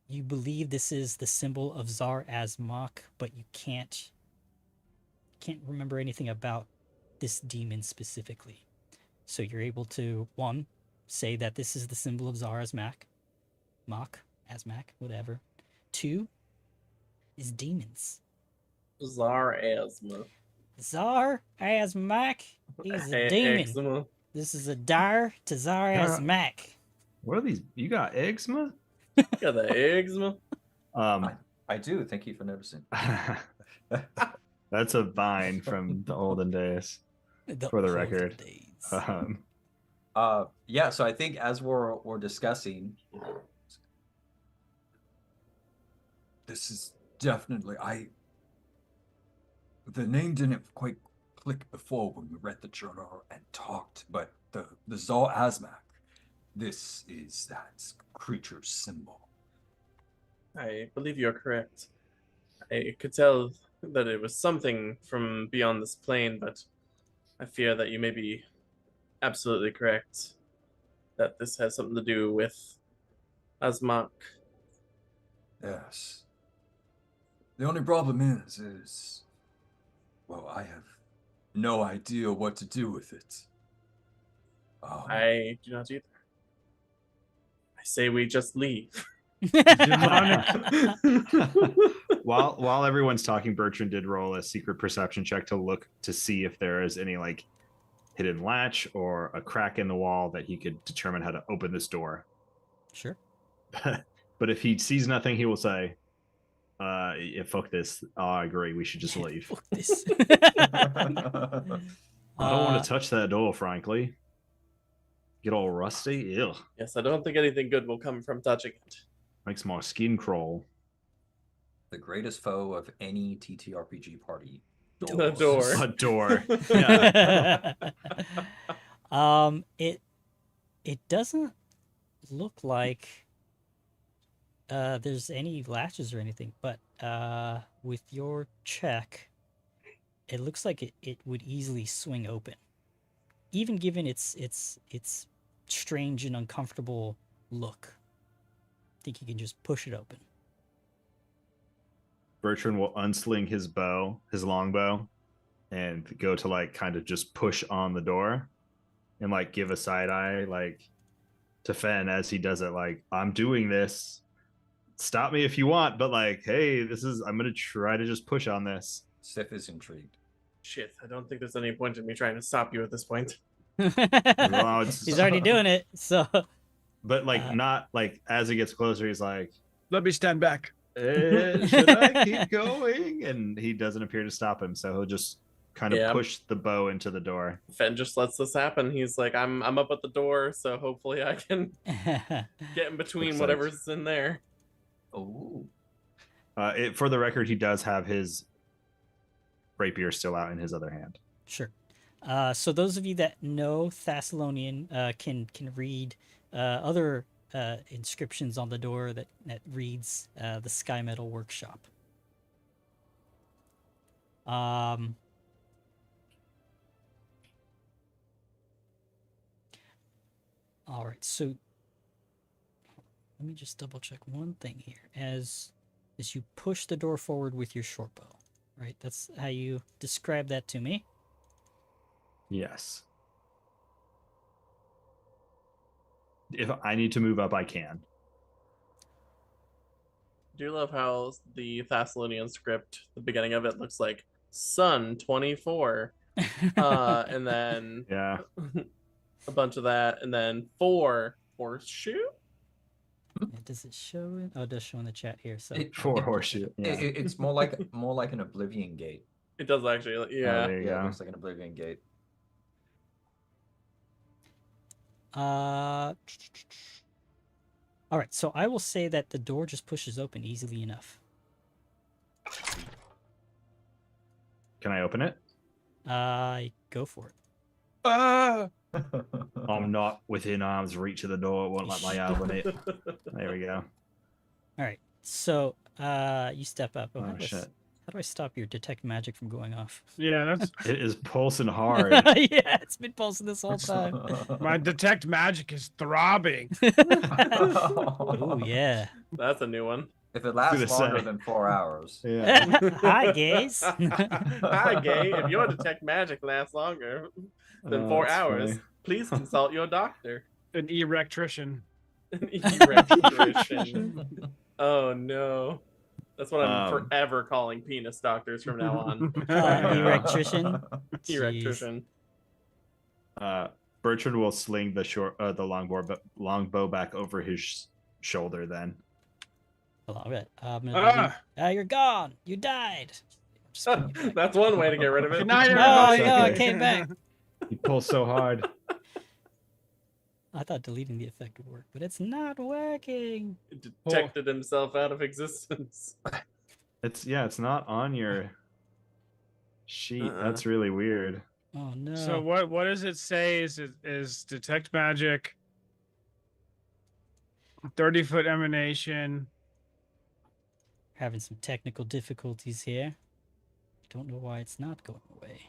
you believe this is the symbol of Zar Azmok, but you can't remember anything about this demon specifically. So you're able to, one, say that this is the symbol of Zar Azmak, whatever. Two is demons. Zar Asma. Zar Azmak, he's a demon. Eczema. This is a dire to Zar Yeah. Azmak. What are these? You got eczema? Got the eczema. I do. Thank you for noticing. That's a vine from the olden days. For the olden record. days. Yeah, so I think as we're discussing, this is definitely the name didn't quite click before when we read the journal and talked, but the Zal Azmak, this is that creature's symbol. I believe you're correct. I could tell that it was something from beyond this plane, but I fear that you may be absolutely correct that this has something to do with Azmak. Yes. The only problem is, well, I have no idea what to do with it. I do not either. I say we just leave. Demonic. While everyone's talking, Bertrand did roll a secret perception check to look to see if there is any like hidden latch or a crack in the wall that he could determine how to open this door. Sure. But if he sees nothing, he will say, yeah, fuck this. I agree. We should just leave. Fuck this. I don't want to touch that door, frankly. Get all rusty. Ew. Yes, I don't think anything good will come from touching it. Makes my skin crawl. The greatest foe of any TTRPG party. The door. A door. Yeah. It doesn't look like there's any latches or anything, but with your check, it looks like it would easily swing open, even given its strange and uncomfortable look. I think you can just push it open. Bertrand will unsling his bow, his longbow, and go to like kind of just push on the door and like give a side eye like to Fen as he does it, like, I'm doing this. Stop me if you want, but like, hey, I'm gonna try to just push on this. Sif is intrigued. Shit, I don't think there's any point in me trying to stop you at this point. Well, He's already doing it, so. But like not like as it gets closer, he's like, Let me stand back. should I keep going? And he doesn't appear to stop him, so he'll just kind of push the bow into the door. Fen just lets this happen. He's like, I'm up at the door, so hopefully I can get in between Looks whatever's in there. Oh. For the record, he does have his rapier still out in his other hand. Sure. So those of you that know Thessalonian can read other inscriptions on the door that reads the Sky Metal Workshop. All right, so let me just double check one thing here. As you push the door forward with your short bow, right? That's how you describe that to me. Yes. If I need to move up, I can. Do you love how the Thessalonian script, the beginning of it looks like Sun 24, and then Yeah. a bunch of that, and then 4 horseshoe. Yeah, does it show it? Oh, it does show in the chat here. So For horseshoe. Yeah. It's more like an Oblivion Gate. It does actually, yeah. Oh, there you Yeah, it go. looks like an Oblivion Gate. all right, so I will say that the door just pushes open easily enough. Can I open it? Go for it. I'm not within arm's reach of the door. It won't let my elbow on it. There we go. All right. So you step up. Oh, how do shit. how do I stop your detect magic from going off? Yeah, that's It is pulsing hard. Yeah, it's been pulsing this whole time. my detect magic is throbbing. Oh yeah. That's a new one. If it lasts gonna longer say. than 4 hours. Yeah. Hi, gays. Hi, gay. If your detect magic lasts longer than Oh, 4 that's hours, funny. please consult your doctor. An erectrician. An erectrician. Oh no. That's what I'm forever calling penis doctors from now on. Erectrician. Jeez. Erectrician. Bertrand will sling the longbow back over his shoulder. Then All right. I'm gonna you're gone. You died. Just put you back. That's one way to get rid of it. Good night, Oh, everybody. no, it Exactly. came back. he pulls so hard. I thought deleting the effect would work, but it's not working. It detected himself out of existence. It's not on your sheet. That's really weird. Oh no. So what does it say? Is detect magic 30-foot emanation? Having some technical difficulties here. Don't know why it's not going away.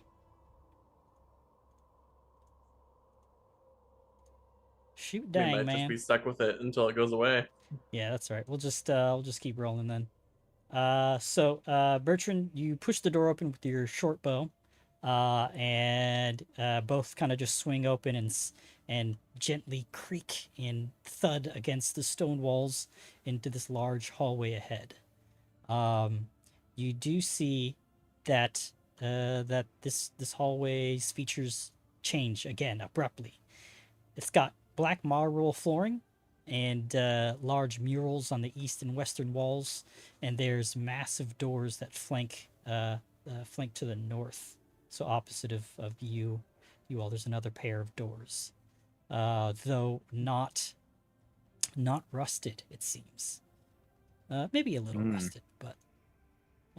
Shoot, We dang, might man. just be stuck with it until it goes away. Yeah, that's right. We'll just keep rolling then. So Bertrand, you push the door open with your short bow, and both kind of just swing open and gently creak and thud against the stone walls into this large hallway ahead. You do see that that this hallway's features change again abruptly. It's got black marble flooring and large murals on the east and western walls, and there's massive doors that flank to the north. So opposite of you all, there's another pair of doors, though not rusted. It seems maybe a little rusted, but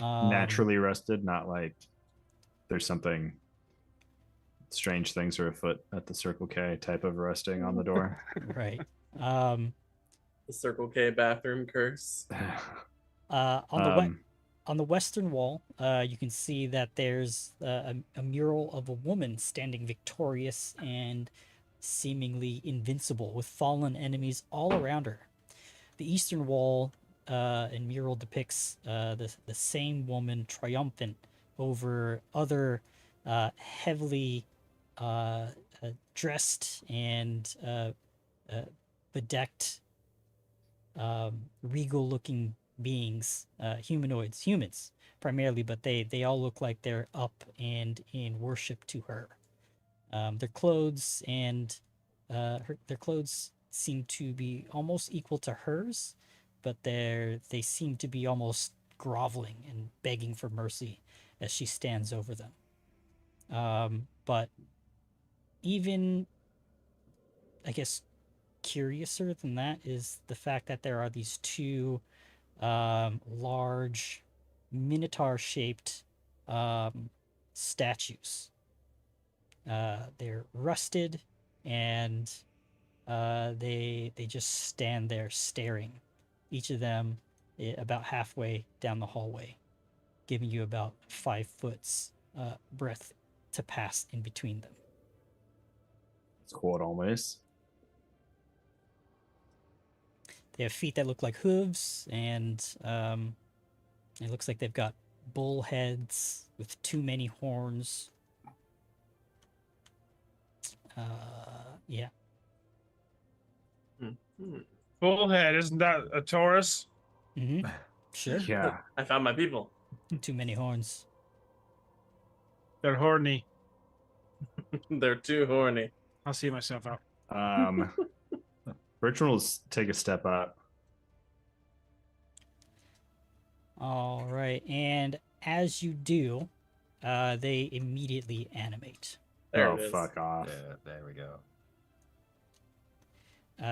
Naturally rusted, not like there's something strange things are afoot at the Circle K type of rusting on the door. right. The Circle K bathroom curse. On the western wall, you can see that there's a mural of a woman standing victorious and seemingly invincible, with fallen enemies all around her. The eastern wall and mural depicts the same woman triumphant over other heavily dressed and bedecked, regal-looking beings, humans primarily, but they all look like they're up and in worship to her. Their clothes and their clothes seem to be almost equal to hers, but they seem to be almost groveling and begging for mercy as she stands over them. But even, I guess, curiouser than that is the fact that there are these two large minotaur-shaped statues. They're rusted, and they just stand there staring, each of them about halfway down the hallway, giving you about 5 foot's breadth to pass in between them. It's quad almost. They have feet that look like hooves, and it looks like they've got bull heads with too many horns. Yeah. Bullhead, isn't that a Taurus? Mm-hmm. Sure. Yeah. I found my people. Too many horns. They're horny. They're too horny. I'll see myself out. Bertrand will take a step up. All right, and as you do, they immediately animate. There Oh, it is. fuck off. Yeah, there we go.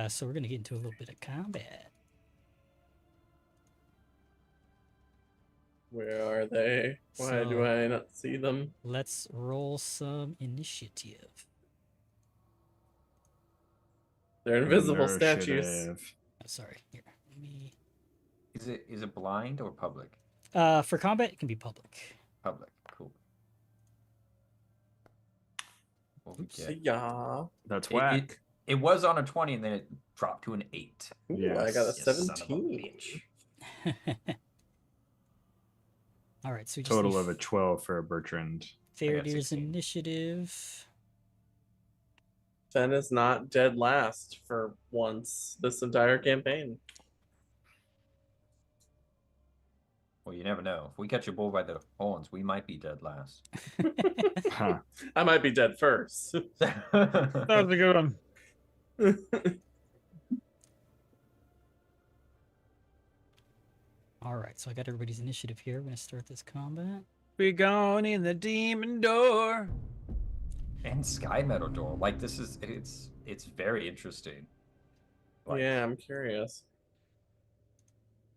So we're gonna get into a little bit of combat. Where are they? Why do So- I not see them? Let's roll some initiative. They're invisible statues. Initiative. Oh, sorry. Here. Let me... Is it blind or public? For combat, it can be public. Public. Cool. What we Oops. get? Yeah. That's It- whack. It was on a 20 and then it dropped to an 8. Ooh, I Yes. got a You son of a 17. bitch. All right, so we just Total need of a 12 for a Bertrand. Faradir's 16. initiative. Fen is not dead last for once this entire campaign. Well, you never know. If we catch a bull by the horns, we might be dead last. Huh. I might be dead first. That was a good one. All right, so I got everybody's initiative here. We're gonna start this combat. We gone in the demon door. And Sky Metal Door. Like this is it's very interesting. Like, Yeah, I'm curious.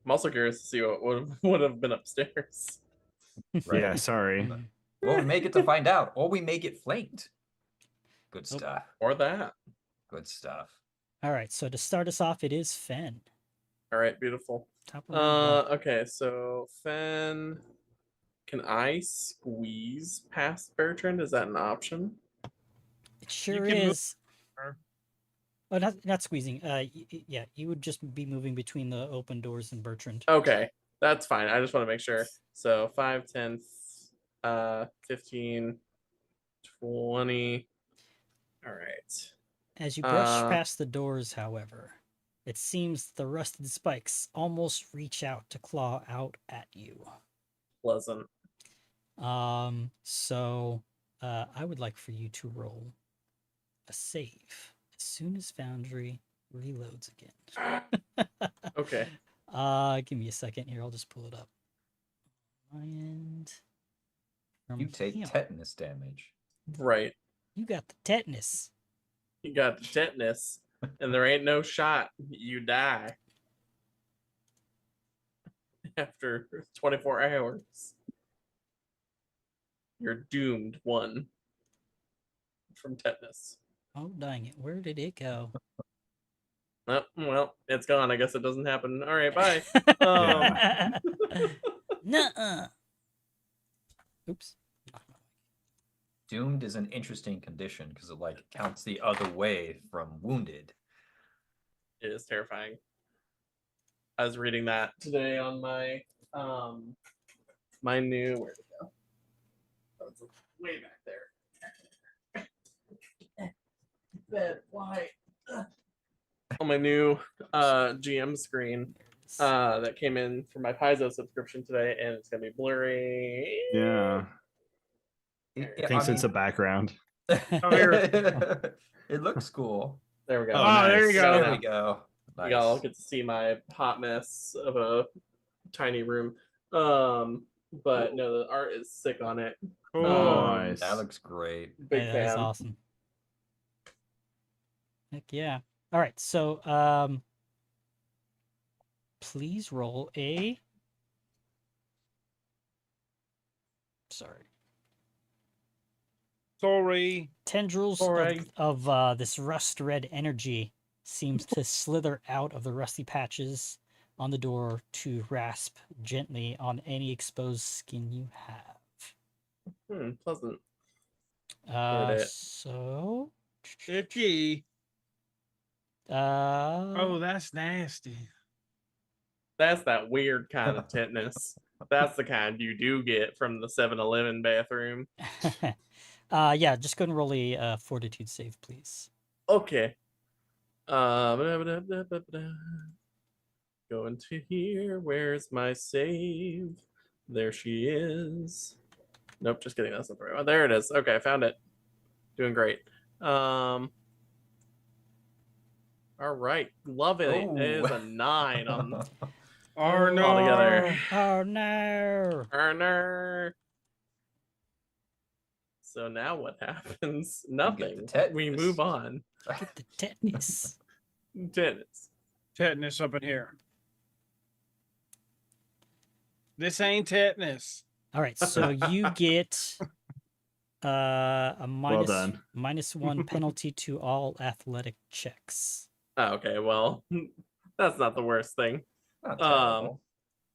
I'm also curious to see what would have been upstairs. right? Yeah, sorry. Well, we may get to find out, or we may get flanked. Good Nope. stuff. Or that. Good stuff. All right, so to start us off, it is Fen. All right, beautiful. Top of round one. Okay, so Fen, can I squeeze past Bertrand? Is that an option? It sure can move is. her. Oh, not squeezing. Yeah, you would just be moving between the open doors and Bertrand. Okay, that's fine. I just want to make sure. So 5, 10, 15, 20. All right. As you brush past the doors, however, it seems the rusted spikes almost reach out to claw out at you. Pleasant. So I would like for you to roll a save as soon as Foundry reloads again. Okay. Give me a second here. I'll just pull it up. And You take tetanus damage. Right. You got the tetanus. You got the tetanus, and there ain't no shot. You die after 24 hours. You're doomed one from tetanus. Oh, dang it. Where did it go? Oh, well, it's gone. I guess it doesn't happen. All right, bye. Nuh-uh. Oops. Doomed is an interesting condition because it like counts the other way from wounded. It is terrifying. I was reading that today on my my new, where'd it go? Oh, it's way back there. Bed, why? On my new GM screen that came in for my Paizo subscription today, and it's gonna be blurry. Yeah. It, Thinks I it's a background. it looks cool. There we go. Oh, there you go. There we go. You all Nice. get to see my hot mess of a tiny room. But no, the art is sick on it. Cool. Nice. That looks great. Big Yeah, that's fan. awesome. Heck yeah. All right, so please roll a Sorry. tendrils Sorry. of this rust red energy seems to slither out of the rusty patches on the door to rasp gently on any exposed skin you have. Pleasant. it. So Itchy. oh, Oh, that's nasty. That's that weird kind of tetanus. That's the kind you do get from the 7-Eleven bathroom. yeah, just go and roll a fortitude save, please. Okay. Going to here. Where's my save? There she is. Nope, just kidding. That's not the right one. There it is. Okay, I found it. Doing great. All right. Love it. It is a 9 on Oh no. all together. Oh no! Earner. So now what happens? Nothing. We tetanus. move on. Get the tetanus. Tetanus. Tetanus up in here. This ain't tetanus. All right, so you get a Well done. -1 penalty to all athletic checks. Oh, okay, well, that's not the worst thing. Not terrible.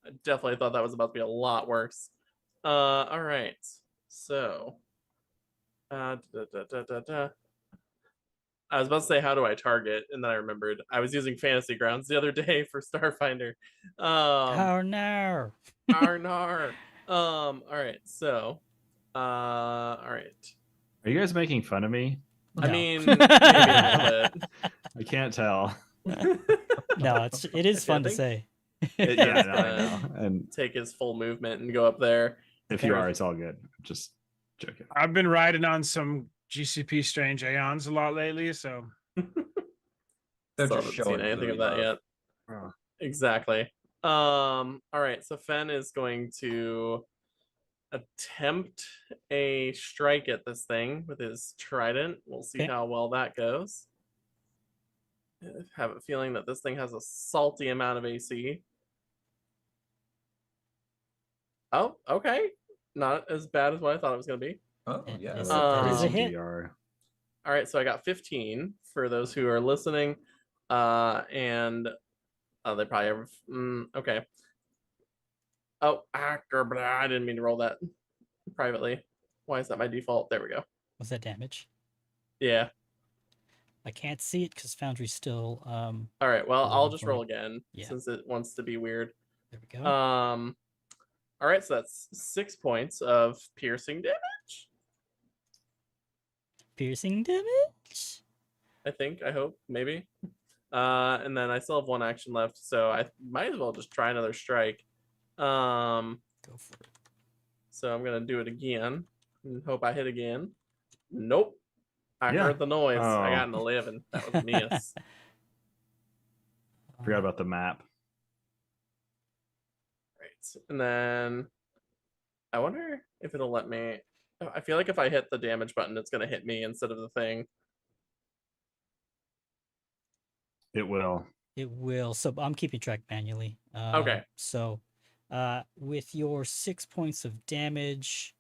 I definitely thought that was about to be a lot worse. All right. So, I was about to say, how do I target? And then I remembered I was using Fantasy Grounds the other day for Starfinder. Oh no! Arnar. All right. So, all right. Are you guys making fun of me? I No. mean, maybe a little I can't tell. bit. No, it is Okay, I fun to think say. Yeah, no, I Uh, know. And take his full movement and go up there. if you are, it's all good. Just joking. I've been riding on some GCP Strange Aeons a lot lately, so They're Still just haven't seen showing anything of Louis that love. yet. Oh. Exactly. All right. So Fen is going to attempt a strike at this thing with his trident. We'll see Okay. how well that goes. I have a feeling that this thing has a salty amount of AC. Oh, okay. Not as bad as what I thought it was going to be. Oh, It yeah. is- that's it is a Um, hit. DR. All right, so I got 15 for those who are listening. And they probably have. Okay. Oh, I didn't mean to roll that privately. Why is that my default? There we go. Was that damage? Yeah. I can't see it because Foundry's still. All right. Well, I'll Rolling just for roll you. again Yeah. since it wants to be weird. There we go. All right, so that's 6 points of piercing damage. Piercing damage. I think. I hope. Maybe. And then I still have 1 action left, so I might as well just try another strike. Go for it. So I'm gonna do it again and hope I hit again. Nope. I Yeah. heard the noise. I got Oh. an 11. That was a miss. Forgot about the map. Right. And then I wonder if it'll let me. I feel like if I hit the damage button, it's gonna hit me instead of the thing. It will. It will. So I'm keeping track manually. Okay. So, with your 6 points of damage,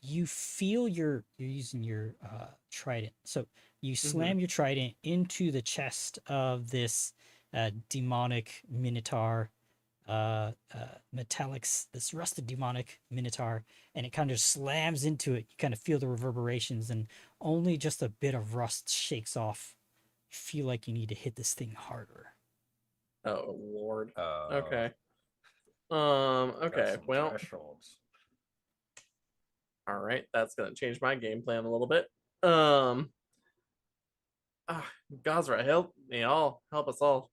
you feel you're using your trident. So you slam your trident into the chest of this demonic minotaur, metallics, this rusted demonic minotaur, and it kind of slams into it. You kind of feel the reverberations, and only just a bit of rust shakes off. You feel like you need to hit this thing harder. Oh Lord. Uh, Okay. got Okay. some Well. thresholds. All right. That's gonna change my game plan a little bit. Gazra, help me all. Help us all.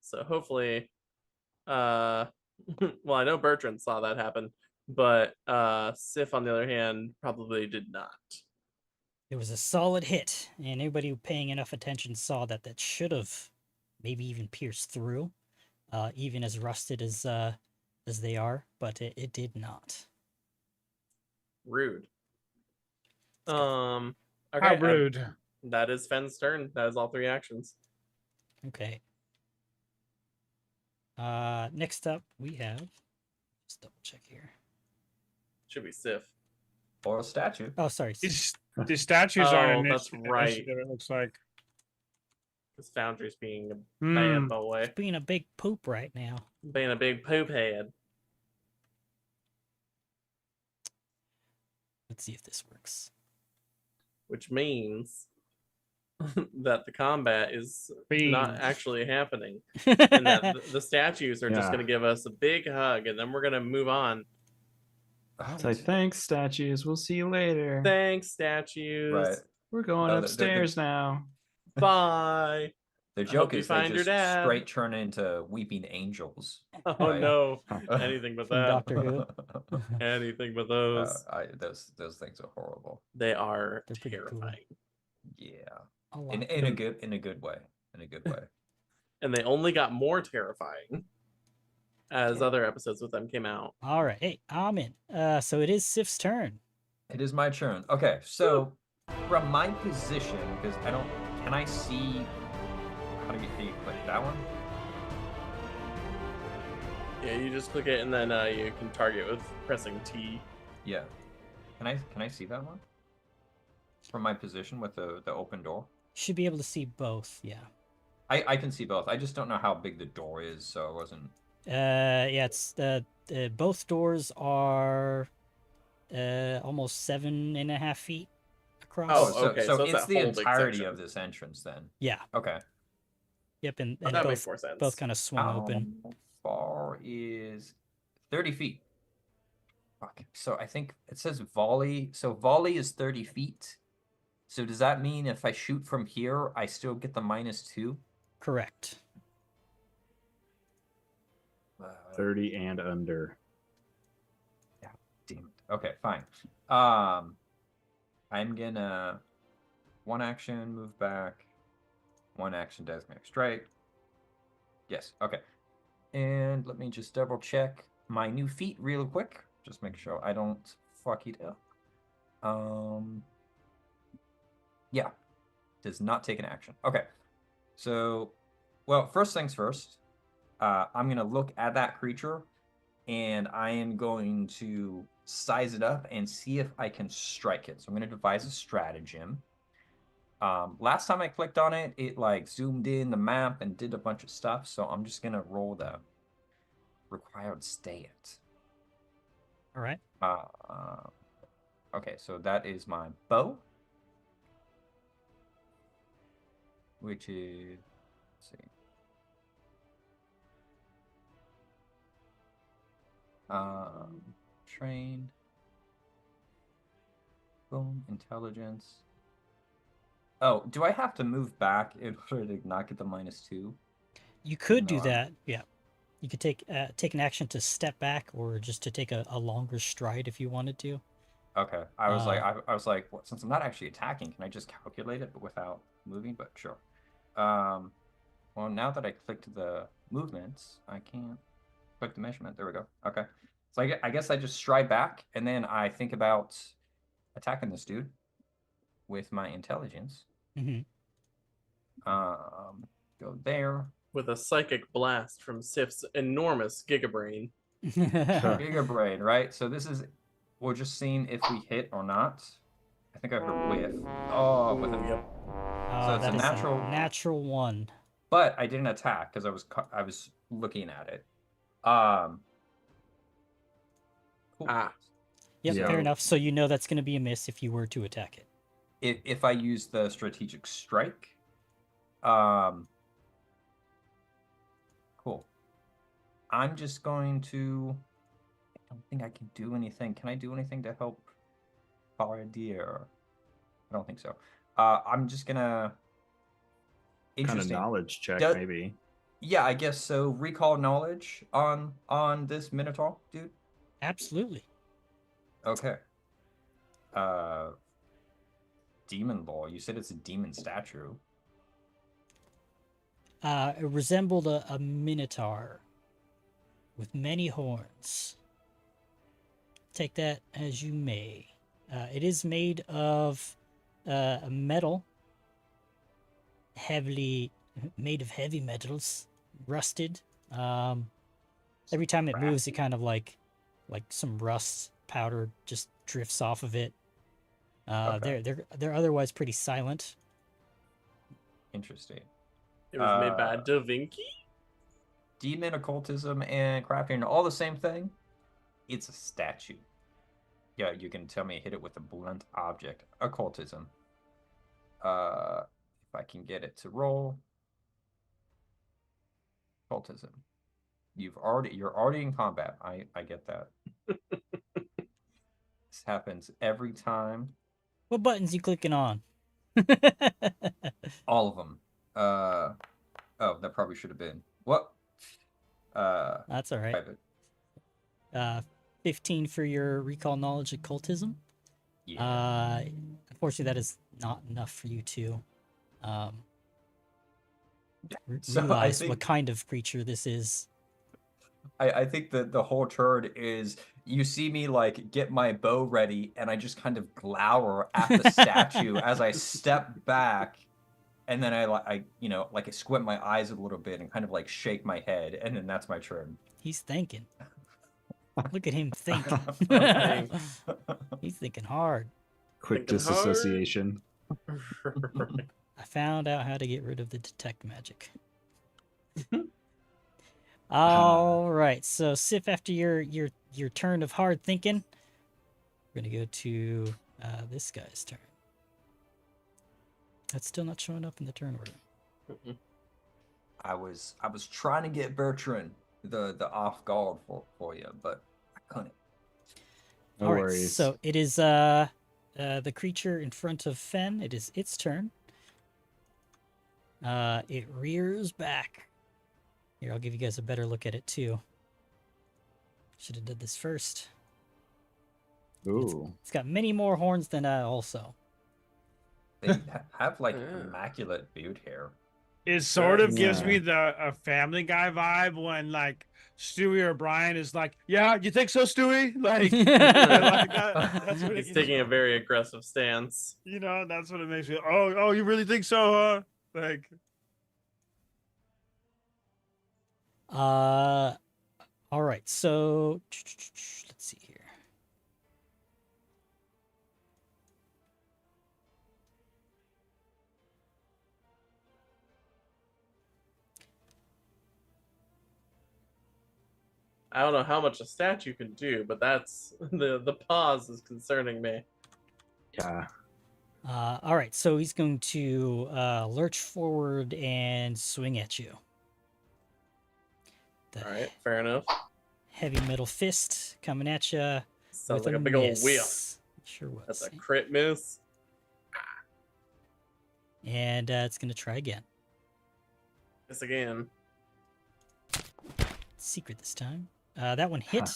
So hopefully, well, I know Bertrand saw that happen, but Sif, on the other hand, probably did not. It was a solid hit, and anybody paying enough attention saw that that should have maybe even pierced through, even as rusted as they are, but it did not. Rude. Let's go. Okay. how rude. That is Fen's turn. That is all 3 actions. Okay. Next up we have. Just double check here. Should be Sif. Or a statue. Oh, sorry. These statues aren't Oh, that's right. initiative, it looks like. Because Foundry's being a Hmm. bad boy, Being a big poop right now. being a big poop head. Let's see if this works. Which means that the combat is not Fiends. actually happening, and that the statues are just Yeah. going to give us a big hug, and then we're going to move on. It's like, thanks, statues. We'll see you later. Thanks, statues. Right. We're going No, upstairs now. Bye. The hope joke you is they find your just dad. straight turn into weeping angels. Oh Right. no, anything but From that. Doctor Who. Anything but those. Those things are horrible. They are They're pretty cool. terrifying, Yeah. A lot. In a good way. In a good way. and they only got more terrifying as other episodes with them came out. All right. Hey, I'm in. So it is Sif's turn. It is my turn. Okay, so From my position, because I don't, can I see how do you click that one? Yeah, you just click it and then you can target with pressing T. Yeah. Can I see that one? From my position with the open door? Should be able to see both, yeah. I can see both. I just don't know how big the door is, so I wasn't. Yeah, it's both doors are almost 7.5 feet across. Oh, so okay, so so it's it's that the whole big entirety section. of this entrance then. Yeah. Okay. Yep, and That makes both more sense. both kind of swung open. How far is 30 feet? Fuck. So I think it says volley. So volley is 30 feet. So does that mean if I shoot from here, I still get the -2? Correct. 30 and under. Yeah, damn it. Okay, fine. I'm gonna one action move back, one action designate strike. Yes, okay. And let me just double check my new feat real quick. Just make sure I don't fuck it up. Yeah, does not take an action. Okay, so, well, first things first. I'm gonna look at that creature, and I am going to size it up and see if I can strike it. So I'm gonna devise a stratagem. Last time I clicked on it, it like zoomed in the map and did a bunch of stuff. So I'm just gonna roll the required stat. All right. Okay, so that is my bow, which is, let's see. Trained. Boom, intelligence. Oh, do I have to move back in order to not get the -2? You could No, do that. Yeah. You could take an action to step back or just to take a longer stride if you wanted to. Okay, I was like, I was like, what, since I'm not actually attacking, can I just calculate it but without moving? But sure. Well, now that I clicked the movements, I can't click the measurement. There we go. Okay, so I guess I just stride back and then I think about attacking this dude with my intelligence. Mm-hmm. Go there. With a psychic blast from Sif's enormous gigabrain. Giga brain, right? So this is, we're just seeing if we hit or not. I think I heard whiff. Oh, with a Yep. So it's that a is natural, natural one. but I didn't attack because I was looking at it. Cool. Ah. Yep, Yeah. fair enough. So you know that's going to be a miss if you were to attack it. If I use the strategic strike, cool. I'm just going to. I don't think I can do anything. Can I do anything to help Baradier? I don't think so. I'm just gonna. Kind of Interesting. knowledge check, maybe. Yeah, I guess so. Recall knowledge on this Minotaur dude. Absolutely. Okay. Demon law. You said it's a demon statue. It resembled a minotaur with many horns. Take that as you may. It is made of metal, heavily made of heavy metals, rusted. Every time it moves, it kind of like some rust powder just drifts off of it. Okay. They're otherwise pretty silent. Interesting. It was made by Da Vinci? Demon occultism and crafting are all the same thing. It's a statue. Yeah, you can tell me hit it with a blunt object. Occultism. If I can get it to roll. Occultism. You're already in combat. I get that. This happens every time. What buttons you clicking on? All of them. Oh, that probably should have been. What? That's all right. Private. 15 for your recall knowledge occultism. Yeah. Unfortunately, that is not enough for you to So I realize think- what kind of creature this is. I think that the whole turn is you see me like get my bow ready and I just kind of glower at the statue as I step back, and then I like I squint my eyes a little bit and kind of like shake my head, and then that's my turn. He's thinking. Look at him thinking. Think. He's thinking hard. Quick Thinking hard. disassociation. I found out how to get rid of the detect magic. All right, so Sif, after your turn of hard thinking, we're gonna go to this guy's turn. That's still not showing up in the turn order. I was trying to get Bertrand the off guard for you, but I couldn't. No All right, worries. so it is the creature in front of Fen. It is its turn. It rears back. Here, I'll give you guys a better look at it too. Should have did this first. Ooh. It's got many more horns than also. They have like Yeah. immaculate beard hair. It sort of gives Yeah. me a Family Guy vibe when like Stewie or Brian is like, "Yeah, you think so, Stewie?" Like, like that's what He's it, taking a very aggressive stance. you know, that's what it makes me. Oh, you really think so, huh? Like, All right, so let's see here. I don't know how much a statue can do, but that's the pause is concerning me. Yeah. All right, so he's going to lurch forward and swing at you. The All right, fair enough. heavy metal fist coming at you. Sounds with like a big old whiff. miss. Sure was. That's a crit miss. And it's going to try again. This again. Secret this time. That one hit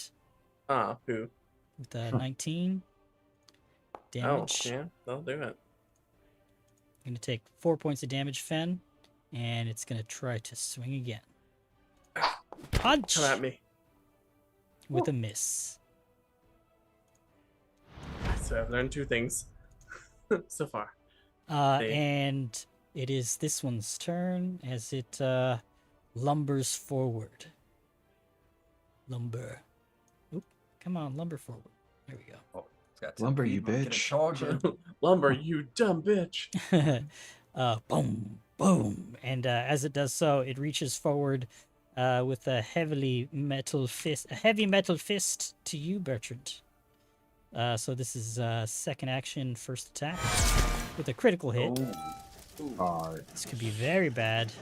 Ah, who? with 19 damage. Oh, yeah, that'll do it. Going to take 4 points of damage, Fen, and it's going to try to swing again. Punch Come at me. with a miss. So I've learned 2 things so far. They- And it is this one's turn as it lumbers forward. Lumber. Oop, come on, lumber forward. There we go. Oh, it's got 10 Lumber, feet, you I'm gonna bitch. charge it. Lumber, you dumb bitch. Boom, boom. And as it does so, it reaches forward with a heavy metal fist to you, Bertrand. So this is second action, first attack with a critical hit. Oh, Hard. This could be very bad.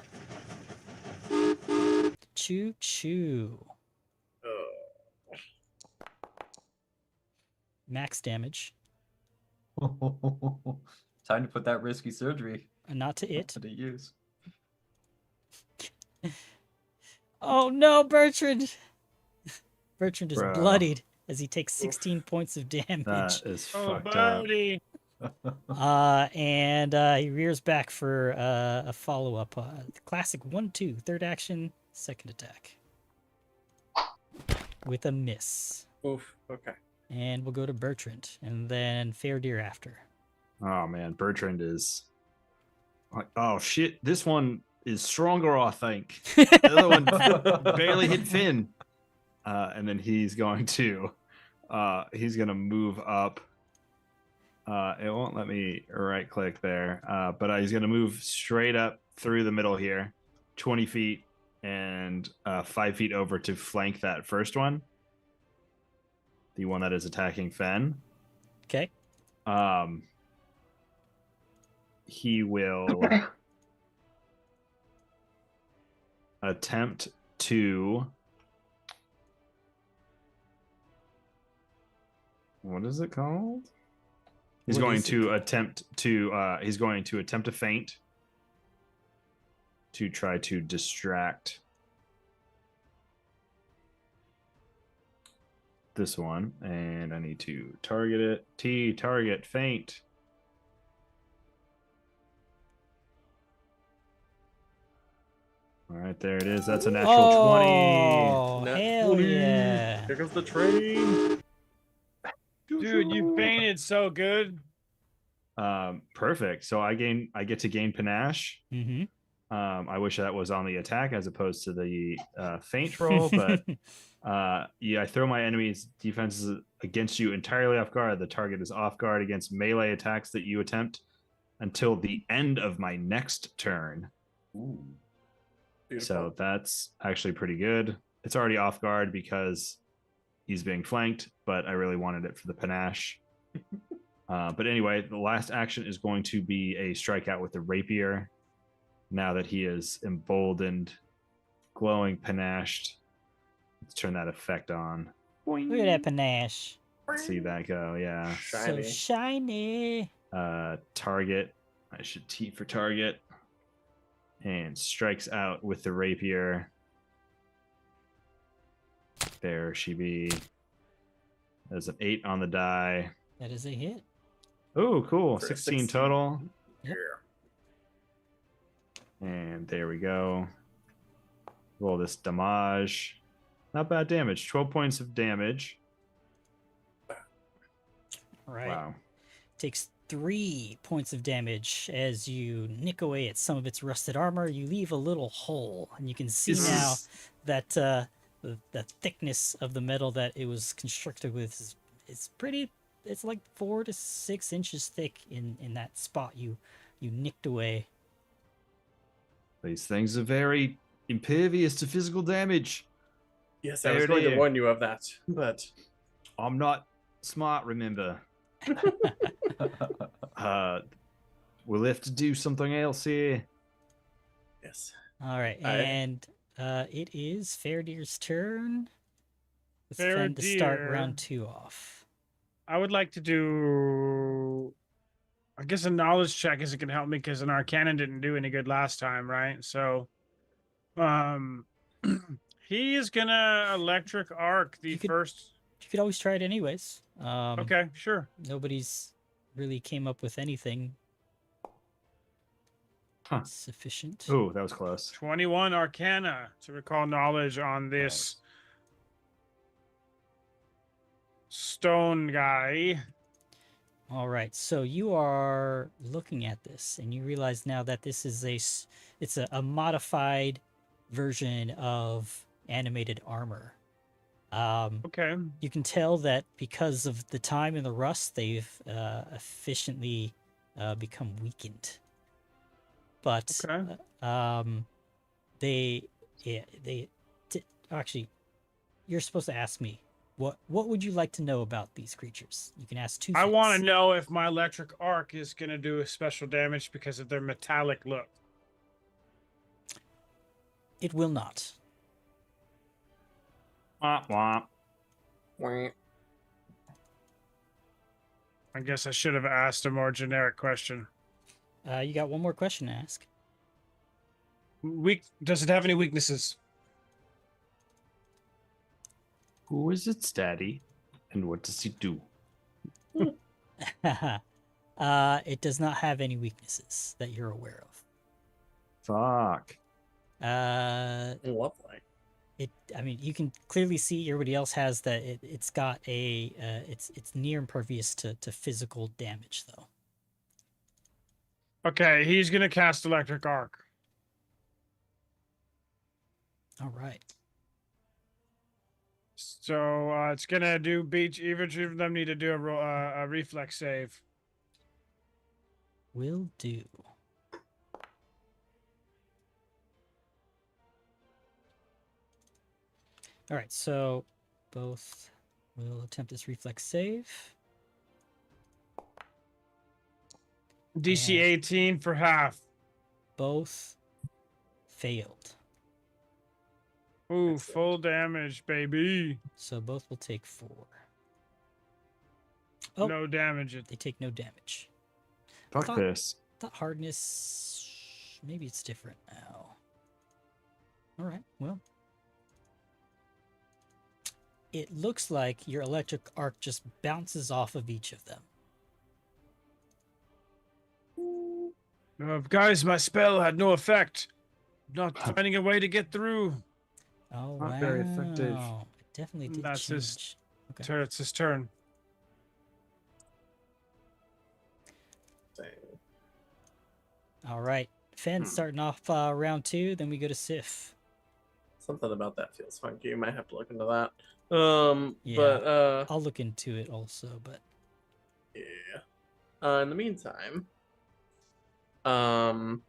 Choo choo. Max damage. time to put that risky surgery Not to it. to use. Oh no, Bertrand! Bertrand is Bro. bloodied as he takes 16 points of damage. That is oh, fucked up. buddy. And he rears back for a follow-up. Classic 1-2, third action, second attack. With a miss. Oof. Okay. And we'll go to Bertrand, and then Fair Deer after. Oh man, Bertrand is like, oh shit, this one is stronger, I think. The other one barely hit Finn. And then he's going to move up. It won't let me right click there. But he's gonna move straight up through the middle here, 20 feet and 5 feet over to flank that first one. The one that is attacking Fen. Okay. He will attempt to. What is it called? He's What going is it to called? attempt to. He's going to attempt a feint to try to distract this one, and I need to target it. Target feint. All right, there it is. That's a natural 20. Oh, Nat hell 20. yeah. Here comes the train. Dude, you painted so good. Perfect. So I get to gain panache. Mm-hmm. I wish that was on the attack as opposed to the feint roll, but yeah, I throw my enemy's defenses against you entirely off guard. The target is off guard against melee attacks that you attempt until the end of my next turn. Ooh. Beautiful. So that's actually pretty good. It's already off guard because he's being flanked, but I really wanted it for the panache. But anyway, the last action is going to be a strikeout with the rapier. Now that he is emboldened, glowing, panached. Let's turn that effect on. Look at that panache. Let's see that go. Yeah. Shiny. So shiny. Target. I should T for target. And strikes out with the rapier. There she be. There's an 8 on the die. That is a hit. Oh, cool. For a 16 16. total. Yep. And there we go. Roll this damage. Not bad damage. 12 points of damage. All right. Wow. Takes 3 points of damage as you nick away at some of its rusted armor. You leave a little hole, and you can see now that the thickness of the metal that it was constructed with is pretty. It's like 4 to 6 inches thick in that spot you nicked away. These things are very impervious to physical damage. Yes, I was going to warn you of that, but I'm not smart, remember. We'll have to do something else here. yes. All right, and it is Fairdeer's turn. It's time to start Fairdeer. round 2 off. I would like to do, I guess, a knowledge check is it can help me because an Arcana didn't do any good last time, right? So, he is gonna electric arc the You could- first. You could always try it anyways. Okay, sure. Nobody's really came up with anything Huh. sufficient. Oh, that was close. 21 Arcana to recall knowledge on this stone guy. All right, so you are looking at this, and you realize now that this is it's a modified version of animated armor. Okay. You can tell that because of the time and the rust, they've efficiently become weakened. But Okay. actually, you're supposed to ask me. What would you like to know about these creatures? You can ask 2 I things. want to know if my electric arc is going to do a special damage because of their metallic look. It will not. Womp womp. I guess I should have asked a more generic question. You got one more question to ask. Does it have any weaknesses? Who is its daddy? And what does he do? It does not have any weaknesses that you're aware of. Fuck. Lovely. I mean, you can clearly see everybody else has that. It's got a. It's near impervious to physical damage, though. Okay, he's going to cast electric arc. All right. So it's going to do each of them need to do a reflex save. Will do. All right, so both will attempt this reflex save. DC Yeah. 18 for half. Both failed. Ooh, full damage, baby. So both will take 4. Oh. No damage. They take no damage. Fuck Thought- this. Thought hardness. Maybe it's different now. All right, well. It looks like your electric arc just bounces off of each of them. Guys, my spell had no effect. not finding a way to get through. Oh, Not wow. very effective. It definitely did That's his change. Okay. It's his turn. Dang. All right. Fen starting off round 2. Then we go to Sif. Something about that feels funky. You might have to look into that. Yeah. But I'll look into it also, but yeah. In the meantime, oh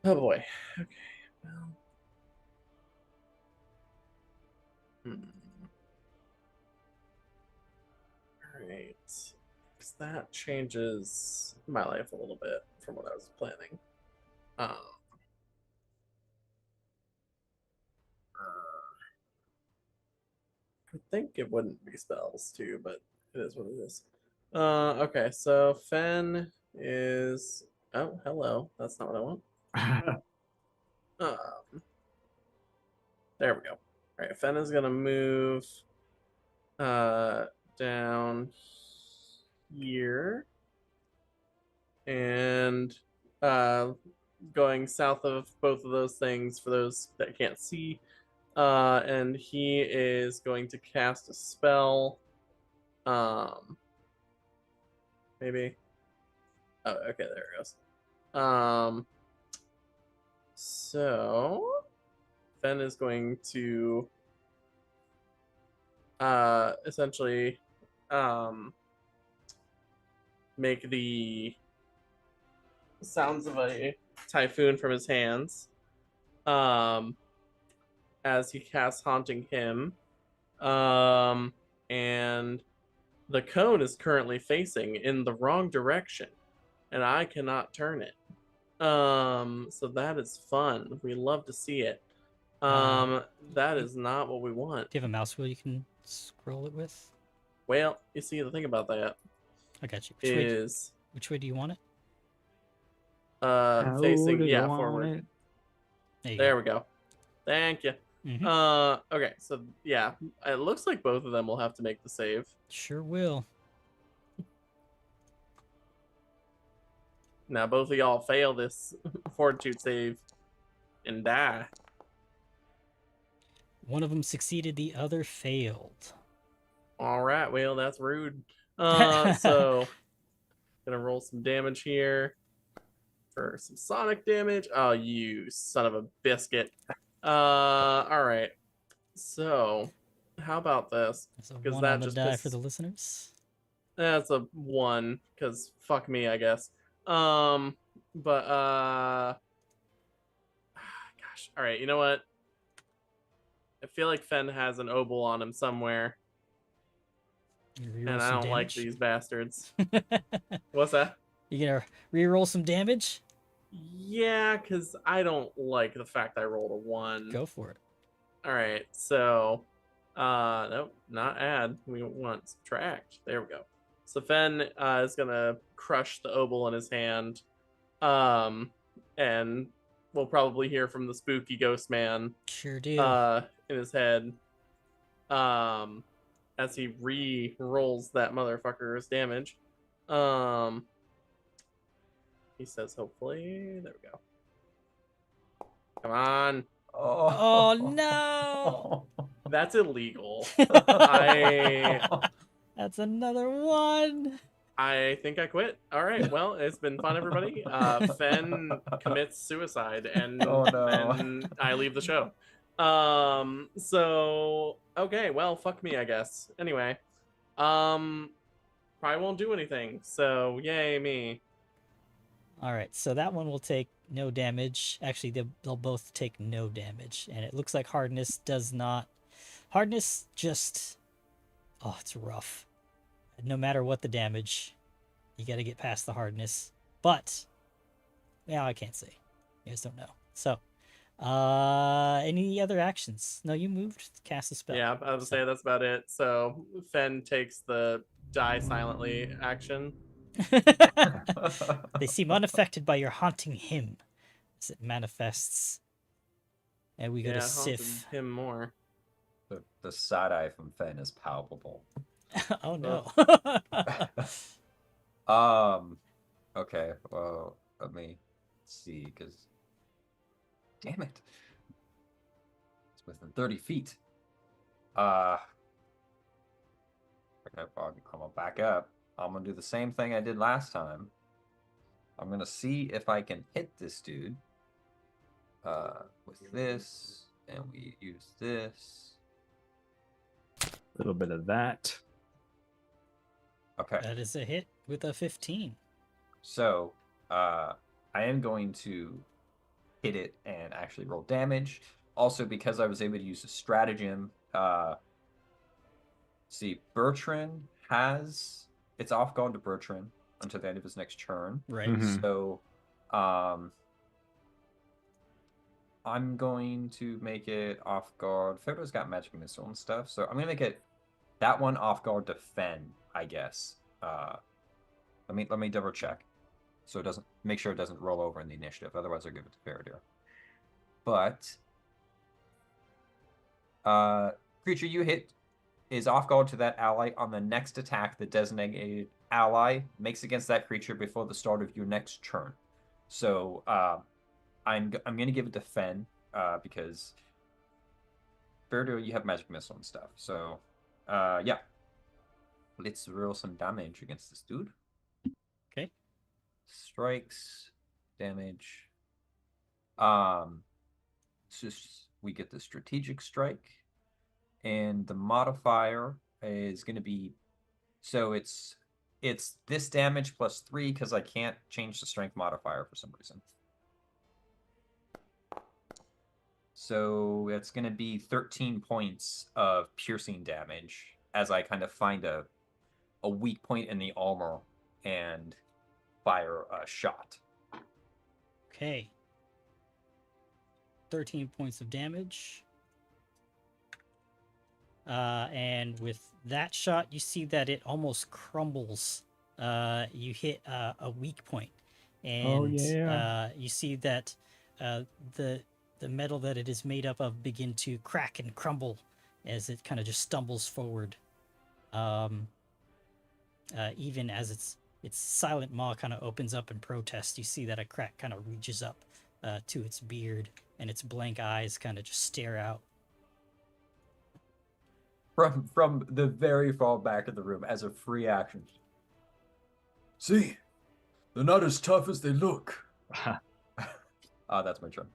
boy. Okay. Well. All right. Because that changes my life a little bit from what I was planning. I think it wouldn't be spells too, but it is what it is. Okay, so Fen is. Oh, hello. That's not what I want. There we go. All right, Fen is gonna move down here and going south of both of those things for those that can't see. And he is going to cast a spell. Maybe. Oh, okay, there it goes. So Fen is going to essentially make the sounds of a typhoon from his hands as he casts Haunting Hymn. And the cone is currently facing in the wrong direction, and I cannot turn it. So that is fun. We love to see it. That is not what we want. do you have a mouse wheel you can scroll it with? Well, you see, the thing about that I got you. is Which way do you want it? How facing, do you yeah, want forward. it? There we go. Thank you. Mhm. Okay, so yeah, it looks like both of them will have to make the save. Sure will. Now both of y'all fail this fortitude save and die. One of them succeeded, the other failed. All right, well, that's rude. So gonna roll some damage here for some sonic damage. Oh, you son of a biscuit. All right. So how about this? That's a Because 1 that on the just die for pisses- the listeners. That's a 1, because fuck me, I guess. But gosh, all right, you know what? I feel like Fen has an obol on him somewhere, You reroll and I some don't like damage? these bastards. What's that? You gonna reroll some damage? Yeah, because I don't like the fact I rolled a 1. Go for it. All right, so nope, not add. We want subtract. There we go. So Fen is gonna crush the obol in his hand, and we'll probably hear from the spooky ghost man Sure do. in his head, as he re-rolls that motherfucker's damage. He says, hopefully, there we go. Come on. Oh no! That's illegal. That's another 1. I think I quit. All right. Well, it's been fun, everybody. Fen commits suicide, and, Oh, no. and I leave the show. So okay. Well, fuck me, I guess. Anyway, probably won't do anything. So yay me. All right, so that one will take no damage. Actually, they'll both take no damage, and it looks like hardness does not. Hardness just, oh, it's rough. No matter what the damage, you got to get past the hardness. But yeah, I can't say. You guys don't know. So, any other actions? No, you moved. Cast a spell. Yeah, I would say that's about it. So Fen takes the die silently action. They seem unaffected by your haunting hymn as it manifests. And we go to haunted Sif. him more. The side eye from Fen is palpable. Oh no. Okay, well, let me Let's see, because damn it, it's within 30 feet. Okay, I'll come on back up. I'm gonna do the same thing I did last time. I'm gonna see if I can hit this dude. With this, and we use this. A little bit of that. Okay. That is a hit with a 15. So, I am going to hit it and actually roll damage. Also, because I was able to use a stratagem. See, Bertrand has it's off guard to Bertrand until the end of his next turn. Right. Mhm. So, I'm going to make it off guard. Fedor's got magic missile and stuff, so I'm gonna make it that one off guard to Fen, I guess. Let me double check, so it doesn't make sure it doesn't roll over in the initiative. Otherwise, I'll give it to Faradir. But creature you hit is off guard to that ally on the next attack. The designated ally makes against that creature before the start of your next turn. So I'm gonna give it to Fen because Faradir, you have magic missile and stuff. So yeah. Let's roll some damage against this dude. Okay. Strikes, damage. We get the strategic strike, and the modifier is going to be, so it's this damage plus 3 because I can't change the strength modifier for some reason. So it's going to be 13 points of piercing damage as I kind of find a weak point in the armor and fire a shot. Okay. 13 points of damage. And with that shot, you see that it almost crumbles. You hit a weak point. And you see that the metal that it is made up of begin to crack and crumble as it kind of just stumbles forward. Even as its silent maw kind of opens up in protest, you see that a crack kind of reaches up to its beard, and its blank eyes kind of just stare out. From the very far back of the room as a free action. See, they're not as tough as they look. That's my turn.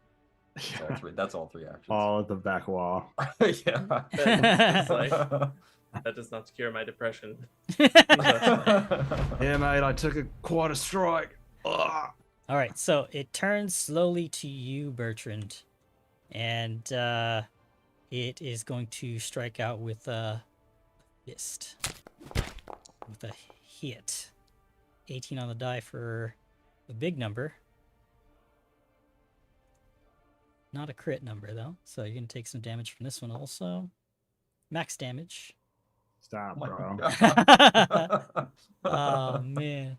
That's all 3 actions. All at the back wall. Yeah. It's like, that does not cure my depression. Yeah, mate, I took quite a strike. Ugh. All right, so it turns slowly to you, Bertrand, and it is going to strike out with a fist, with a hit. 18 on the die for a big number. Not a crit number, though, so you're going to take some damage from this one also. Max damage. Stop, Oh my bro. God. Oh, man.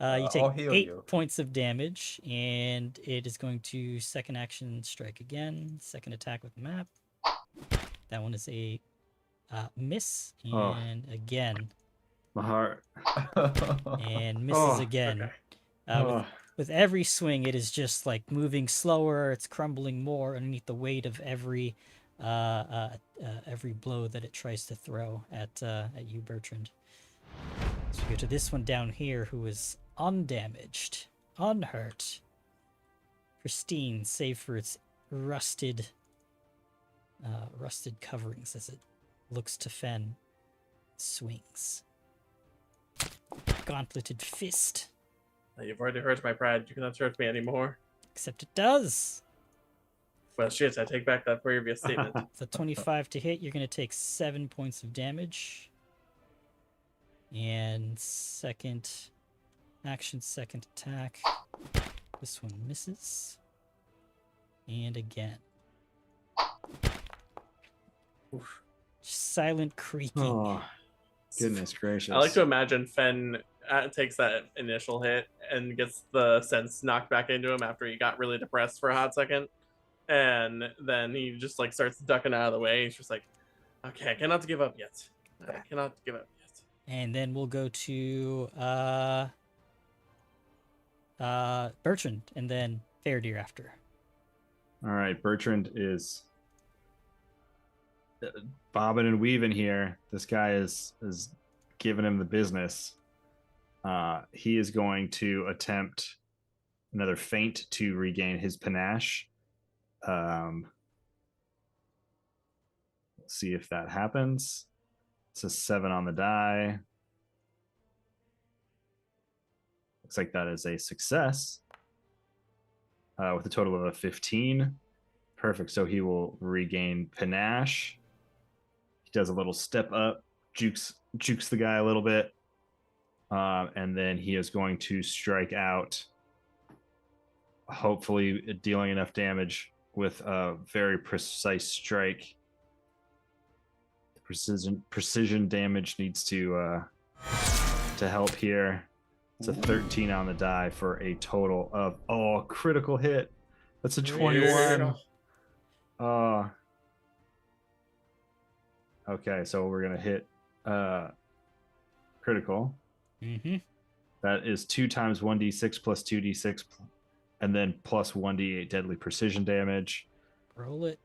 You I'll take heal 8 you. points of damage, and it is going to second action strike again. Second attack with the map. That one is a miss, and again, My heart. and misses Oh, again. okay. With every swing, it is just like moving slower. It's crumbling more underneath the weight of every blow that it tries to throw at you, Bertrand. So we go to this one down here, who is undamaged, unhurt, pristine, save for its rusted coverings as it looks to Fen, swings. Gauntleted fist. You've already hurt my pride. You cannot hurt me anymore. Except it does. Well, shit, I take back that previous statement. It's a 25 to hit. You're going to take 7 points of damage. And second action, second attack. This one misses. And again. Oof. Silent creaking. Oh, goodness gracious. I like to imagine Fen takes that initial hit and gets the sense knocked back into him after he got really depressed for a hot second. And then he just like starts ducking out of the way. He's just like, okay, I cannot give up yet. I cannot give up yet. And then we'll go to Bertrand, and then Faradir after. All right, Bertrand is bobbing and weaving here. This guy is giving him the business. He is going to attempt another feint to regain his panache. Let's see if that happens. It's a 7 on the die. Looks like that is a success with a total of a 15. Perfect. So he will regain panache. He does a little step up, jukes the guy a little bit, and then he is going to strike out, hopefully dealing enough damage with a very precise strike. Precision damage needs to help here. It's a 13 on the die for a total of critical hit. That's a 21. Okay, so we're gonna hit critical. Mm-hmm. That is 2 times 1d6 plus 2d6, and then plus 1d8 deadly precision damage. Roll it.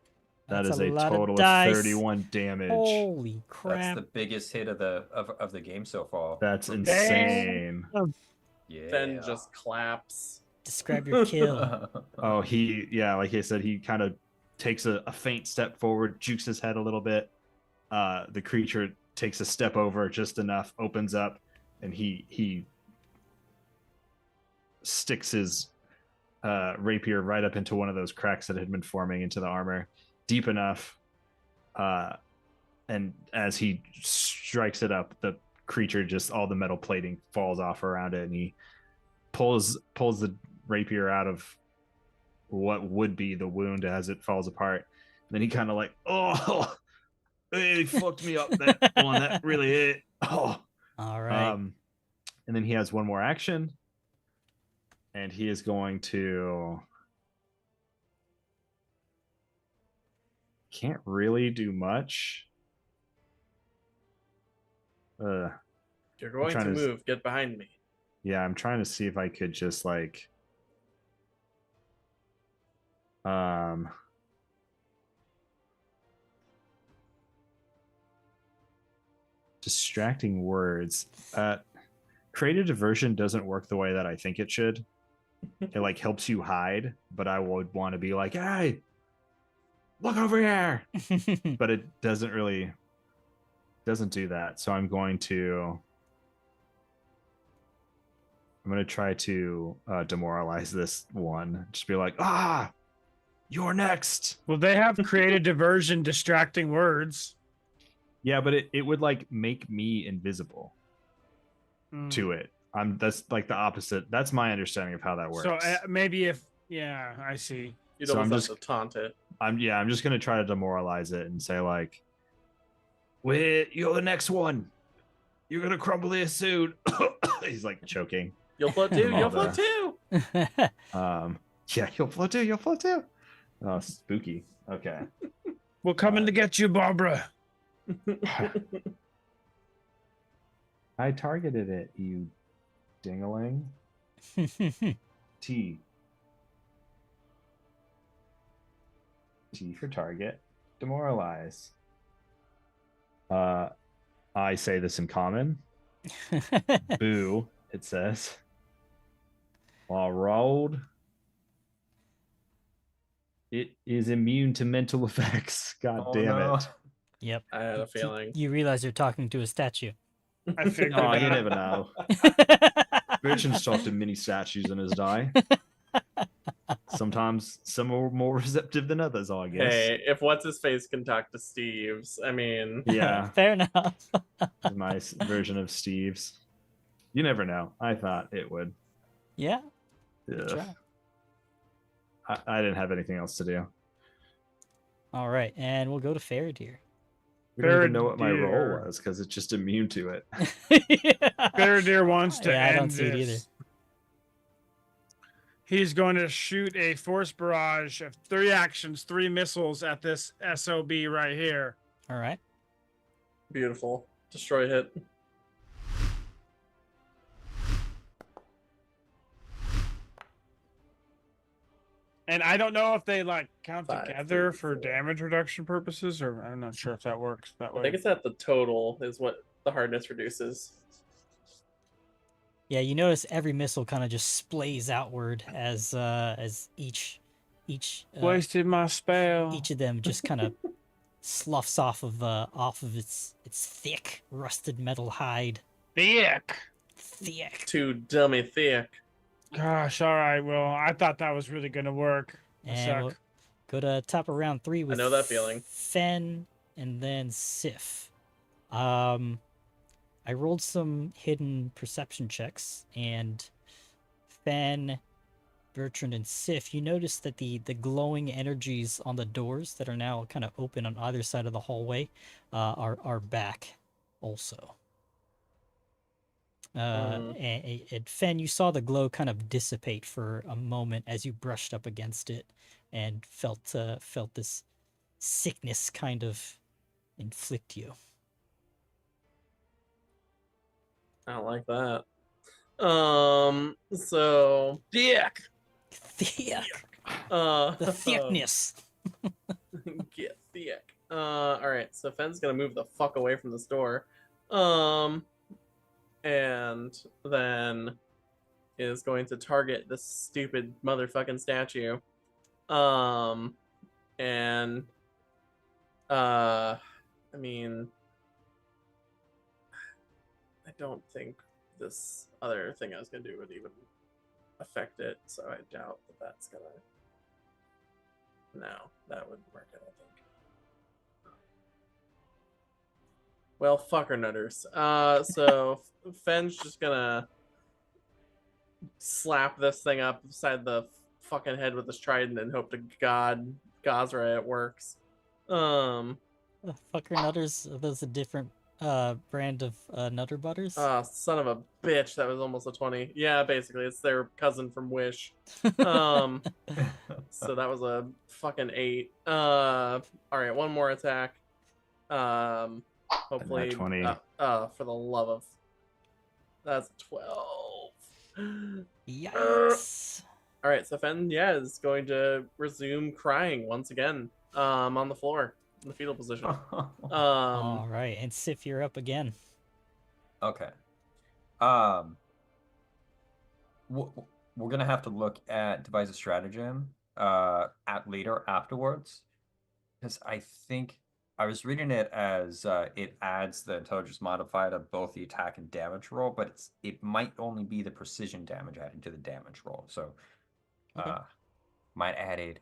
That That's is a lot total of dice. 31 damage. Holy crap! That's the biggest hit of the game so far. That's insane. Yeah. Then just claps. Describe your kill. Oh, like I said, he kind of takes a faint step forward, jukes his head a little bit. The creature takes a step over just enough, opens up, and he sticks his rapier right up into one of those cracks that had been forming into the armor, deep enough. And as he strikes it up, the creature all the metal plating falls off around it, and he pulls the rapier out of what would be the wound as it falls apart. And then he kind of like, he fucked me up. That one that really hit. All right. And then he has one more action, and he is going to. Can't really do much. You're going to trying to- move. Get behind me. Yeah, I'm trying to see if I could just like distracting words. Creative diversion doesn't work the way that I think it should. It like helps you hide, but I would want to be like, hey, look over here. But it doesn't do that. So I'm going to try to demoralize this one. Just be like, you're next. Well, they have created diversion, distracting words. Yeah, but it would like make me invisible to it. That's like the opposite. That's my understanding of how that works. So maybe I see. You'd So almost I'm have to taunt it. I'm just gonna try to demoralize it and say like, wait, you're the next one. You're gonna crumble here soon. He's like choking. You'll float too. All You'll the- float too. Yeah, you'll float too. You'll float too. Oh, spooky. Okay. We're coming to get you, Barbara. I targeted it, you dingaling. T for target. Demoralize. I say this in common. Boo, it says. While rolled. It is immune to mental effects. God damn it. Yep. I had a feeling. You realize you're talking to a statue. I figured. Oh, you that. never know. Bertrand's talked to mini statues in his die. Sometimes some are more receptive than others, I guess. Hey, if what's his face can talk to Steve's, I mean, Yeah, Fair enough. my version of Steve's. You never know. I thought it would. Yeah. Good Ugh. try. I didn't have anything else to do. All right, and we'll go to Faradir. We don't even know what my role Faradir. was because it's just immune to it. Faradir wants to Yeah, I end don't see it this. either. He's going to shoot a force barrage of 3 actions, 3 missiles at this SOB right here. All right. beautiful. Destroy hit. And I don't know if they like count 5, together 3, for 4. damage reduction purposes, or I'm not sure if that works that I way. think it's at the total is what the hardness reduces. Yeah, you notice every missile kind of just splays outward as each Wasted my spell. each of them just kind of sloughs off of its thick rusted metal hide. Thick. Thick. Too dummy thick. Gosh, all right. Well, I thought that was really gonna work. I And we'll suck. go to top of round 3 with know that feeling. Fen and then Sif. I rolled some hidden perception checks, and Fen, Bertrand, and Sif, you notice that the glowing energies on the doors that are now kind of open on either side of the hallway are back also. And Fen, you saw the glow kind of dissipate for a moment as you brushed up against it and felt this sickness kind of inflict you. I don't like that. So Thick. Thick. the The thickness. get thick. All right. So Fenn's gonna move the fuck away from this door. And then is going to target this stupid motherfucking statue. And I mean, I don't think this other thing I was gonna do would even affect it, so I doubt that that's gonna. No, that wouldn't work. I don't think. Well, fucker nutters. So Fenn's just gonna slap this thing up beside the fucking head with his trident and hope to God Gazra it works. Fucker Nutters, are those a different brand of Nutter Butters? Son of a bitch, that was almost a 20. Yeah, basically, it's their cousin from Wish. So that was a fucking 8. All right, one more attack. Hopefully, 20. For the love of, that's 12. Yikes. All right, so Fen, is going to resume crying once again. On the floor in the fetal position. All right, and Sif, you're up again. Okay. We're gonna have to look at devise a stratagem at later afterwards, because I think I was reading it as it adds the intelligence modifier to both the attack and damage roll, but it might only be the precision damage added to the damage roll. So might add it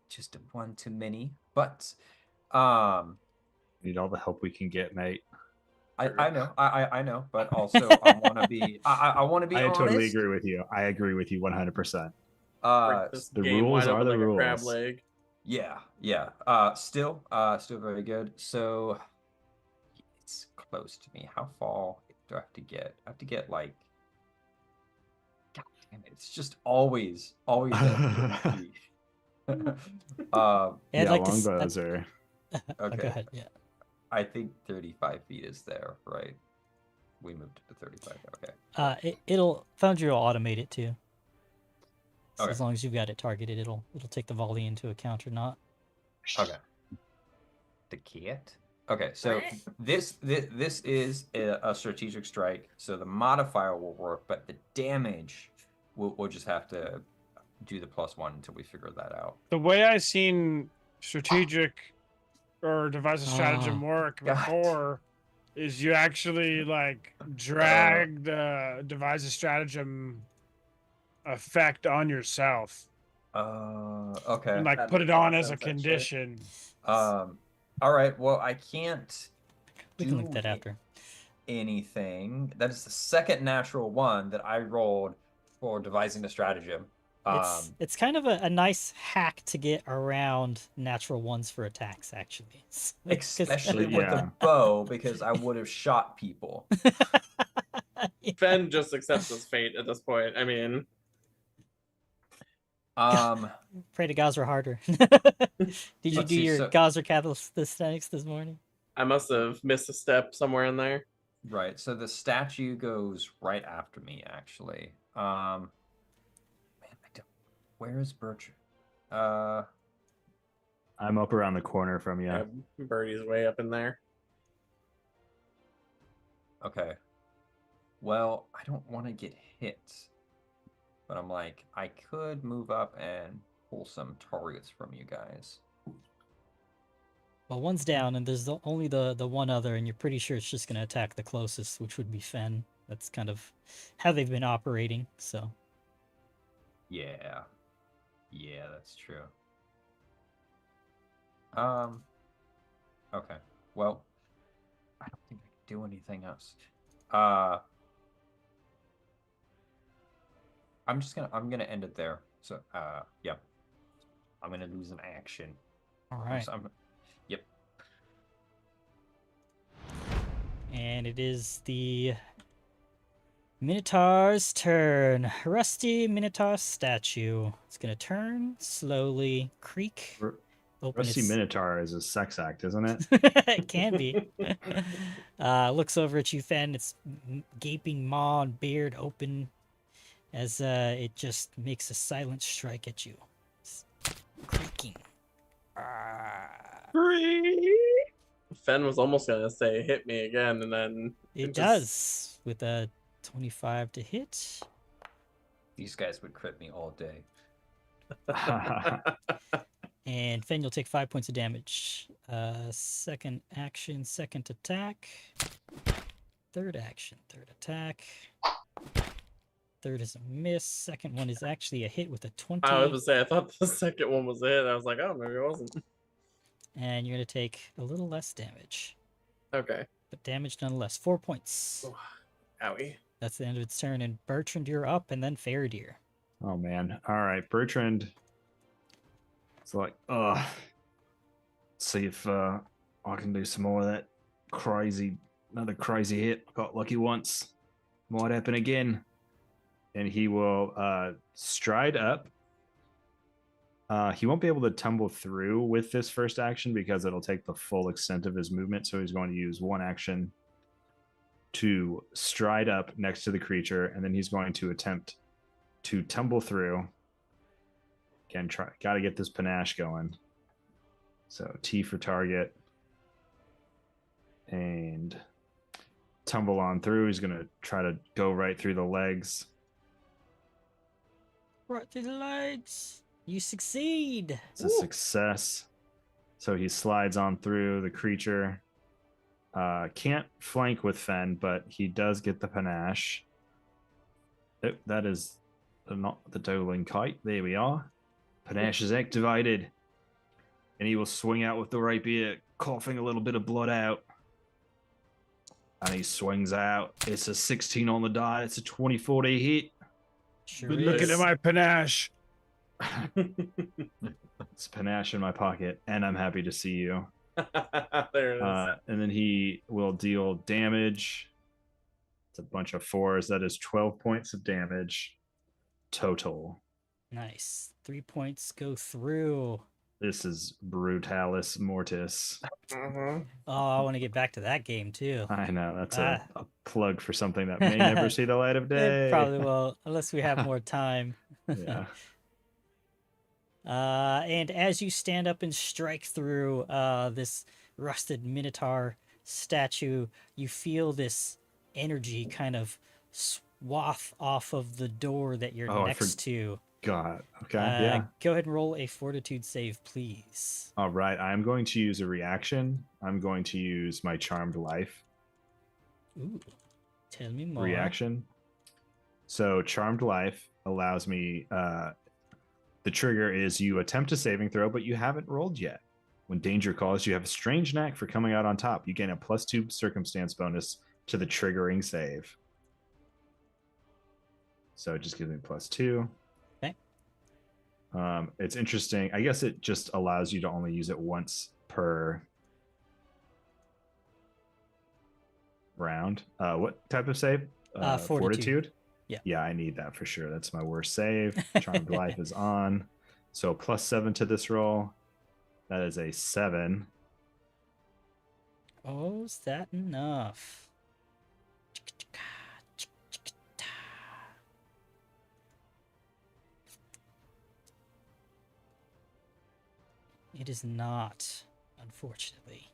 just one too many, but Need all the help we can get, mate. I know, I know, but also I want to be I want to be I honest. totally agree with you. I agree with you 100%. Break this the game rules wide are open the like a crab rules. leg. Yeah. Still very good. So it's close to me. How far do I have to get? I have to get like. God damn it! It's just always that 30 feet. I'd like to longbows are. Okay. Go ahead. Yeah. I think 35 feet is there, right? We moved to 35. Okay. It'll Foundry will automate it too. So Okay. as long as you've got it targeted, it'll take the volley into account or not. Okay. The kit. Okay, so this is a strategic strike, so the modifier will work, but the damage we'll just have to do the +1 until we figure that out. The way I seen strategic or devise a stratagem work God. before is you actually like drag the devise a stratagem effect on yourself Okay. and like That put it makes on sense, as a actually. condition. All right. Well, I can't We can look at that do after. anything. That is the second natural one that I rolled for devising a stratagem. It's kind of a nice hack to get around natural ones for attacks, actually. 'Cause- Especially with Yeah. a bow, because I would have shot people. Fen just accepts his fate at this point. I mean, Pray to Gazra harder. Did you Let's do see, your so- Gazra calisthenics this morning? I must have missed a step somewhere in there. right. So the statue goes right after me, actually. Man, I don't. Where is Bertrand? Uh, I'm up around the corner from you. Yeah, Birdie's way up in there. okay. Well, I don't want to get hit, but I'm like, I could move up and pull some targets from you guys. Well, one's down, and there's only the one other, and you're pretty sure it's just going to attack the closest, which would be Fen. That's kind of how they've been operating. So Yeah. Yeah, that's true. Okay. Well, I don't think I can do anything else. I'm gonna end it there. So, yeah. I'm gonna lose an action. all right, Yep. and it is the Minotaur's turn. Rusty Minotaur statue. It's gonna turn slowly, creak, open Rusty its. Minotaur is a sex act, isn't it? It can be. Looks over at you, Fen. Its gaping maw and beard open as it just makes a silent strike at you. It's creaking. Fen was almost gonna say hit me again, and then It just- does with a 25 to hit. These guys would crit me all day. And Fen, you'll take 5 points of damage. Second action, second attack. Third action, third attack. Third is a miss. Second one is actually a hit with a 20. I was gonna say I thought the second one was it. I was like, oh, maybe it wasn't. And you're going to take a little less damage. Okay. But damage nonetheless. 4 points. Owie. That's the end of its turn. And Bertrand, you're up, and then Faradir. Oh man. All right, Bertrand. It's like, see if I can do some more of that another crazy hit. Got lucky once. Might happen again. And he will stride up. He won't be able to tumble through with this first action because it'll take the full extent of his movement. So he's going to use one action to stride up next to the creature, and then he's going to attempt to tumble through. Again, got to get this panache going. So T for target. And tumble on through. He's going to try to go right through the legs. Right through the legs. You succeed. It's a success. So he slides on through the creature. Can't flank with Fen, but he does get the panache. Oh, that is not the doubling kite. There we are. Panache is activated. And he will swing out with the rapier, coughing a little bit of blood out. And he swings out. It's a 16 on the die. It's a 24 to hit. Sure Been looking is. at my panache. It's panache in my pocket, and I'm happy to see you. There it is. And then he will deal damage. It's a bunch of 4s. That is 12 points of damage total. Nice. 3 points go through. This is Brutalis Mortis. Mhm. Oh, I want to get back to that game too. I know that's Ah. a plug for something that may never see the light of day. It probably will, unless we have more time. Yeah. And as you stand up and strike through this rusted Minotaur statue, you feel this energy kind of swath off of the door that you're Oh, I next to. God. Okay. Yeah. Go ahead and roll a fortitude save, please. All right. I'm going to use a reaction. I'm going to use my Charmed Life Ooh, tell me more. reaction. So Charmed Life allows me. The trigger is you attempt a saving throw, but you haven't rolled yet. When danger calls, you have a strange knack for coming out on top. You gain a +2 circumstance bonus to the triggering save. So it just gives me +2. Okay. It's interesting. I guess it just allows you to only use it once per round. What type of save? Fortitude. Yeah, I need that for sure. That's my worst save. Charmed Life is on. So +7 to this roll. That is a 7. Oh, is that enough? It is not, unfortunately.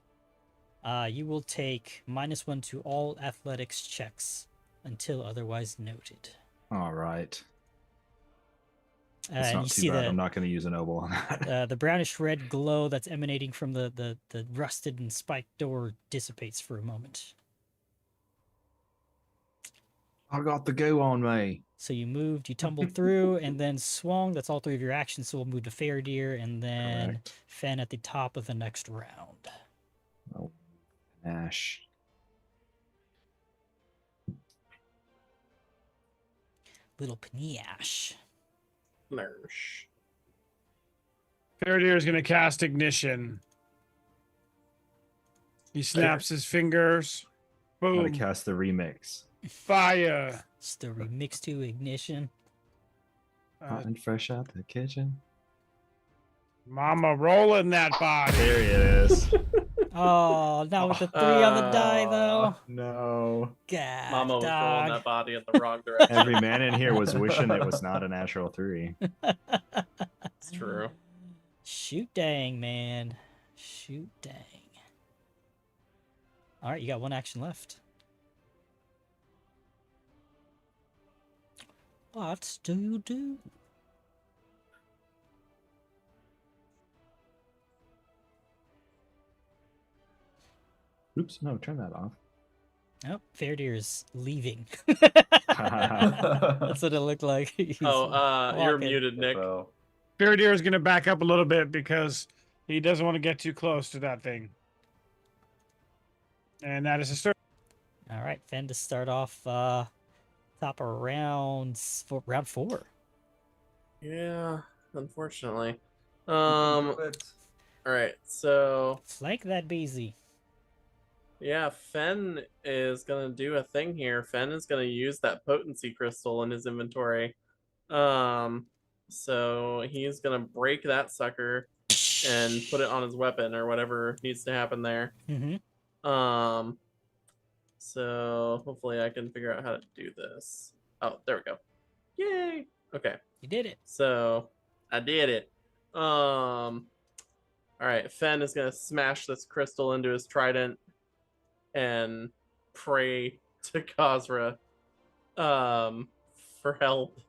You will take -1 to all athletics checks until otherwise noted. All right. It's And not you too see bad. I'm not going to use a noble on that. the brownish red glow that's emanating from the rusted and spiked door dissipates for a moment. I got the go on me. So you moved, you tumbled through, and then swung. That's all 3 of your actions. So we'll move to Fairdeer and then Correct. Fen at the top of the next round. Oh, Ash. Little Paniash. Mersh. Faraday is going to cast Ignition. He snaps his fingers. I'm Boom. going to cast the remix. Fire. Still remixed to Ignition. Hot and fresh out the kitchen. Mama rolling that body. There it is. Oh, not with the 3 on the die, though. No. God, Mama was rolling dog. that body in the wrong direction. Every man in here was wishing it was not a natural 3. It's true. Shoot dang, man. Shoot dang. All right, you got 1 action left. What do you do? Oops, no, turn that off. Oh, Fairdeer is leaving. That's That's what it looked like. He's You're walking. muted, Nick. Faraday is going to back up a little bit because he doesn't want to get too close to that thing. And that is a start. All right, Fen to start off top of round 4. Yeah, unfortunately. You can All do it. right, so Flank that Beezy. yeah, Fen is gonna do a thing here. Fen is gonna use that potency crystal in his inventory. So he's gonna break that sucker and put it on his weapon or whatever needs to happen there. Mm-hmm. So hopefully I can figure out how to do this. Oh, there we go. Yay! Okay. You did it. So I did it. All right, Fen is gonna smash this crystal into his trident and pray to Khazra for help.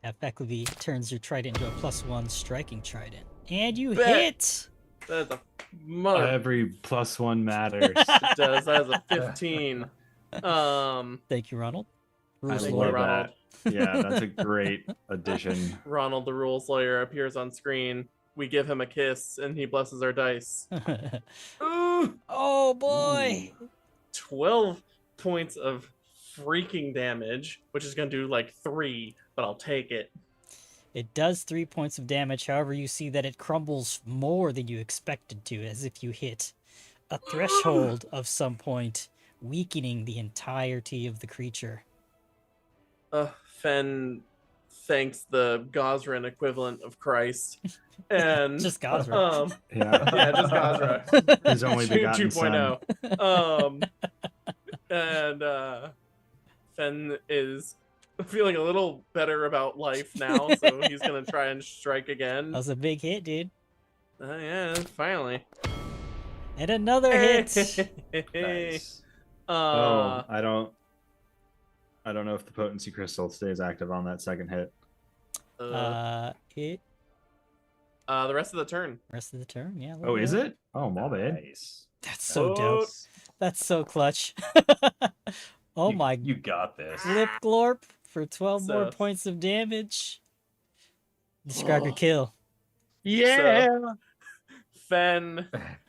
Effectively turns your trident into a +1 striking trident. And you Bet. hit! That's a mother. Every +1 matters. It does. That is a 15. Thank you, Ronald. I Rules Thank you, love lawyer. Ronald. that. Yeah, that's a great addition. Ronald, the rules lawyer, appears on screen. We give him a kiss, and he blesses our dice. Oh boy! 12 points of freaking damage, which is going to do like 3, but I'll take it. It does 3 points of damage. However, you see that it crumbles more than you expected to, as if you hit a threshold of some point, weakening the entirety of the creature. Fen thanks the Gosrin equivalent of Christ. And Just Gosra. Yeah. yeah, just Gosra. His only begotten son. 2.0. And Fen is feeling a little better about life now, so he's gonna try and strike again. That was a big hit, dude. Yeah, finally. And another hit. Nice. Oh, I don't know if the potency crystal stays active on that second hit. Hit The rest of the turn. rest of the turn. Yeah. Oh, is it? it? Oh, my bad. Nice. That's so dope. That's so clutch. Oh my You got this. Flip glorp for 12 more So- points of damage. Describe your kill. Yeah. Fen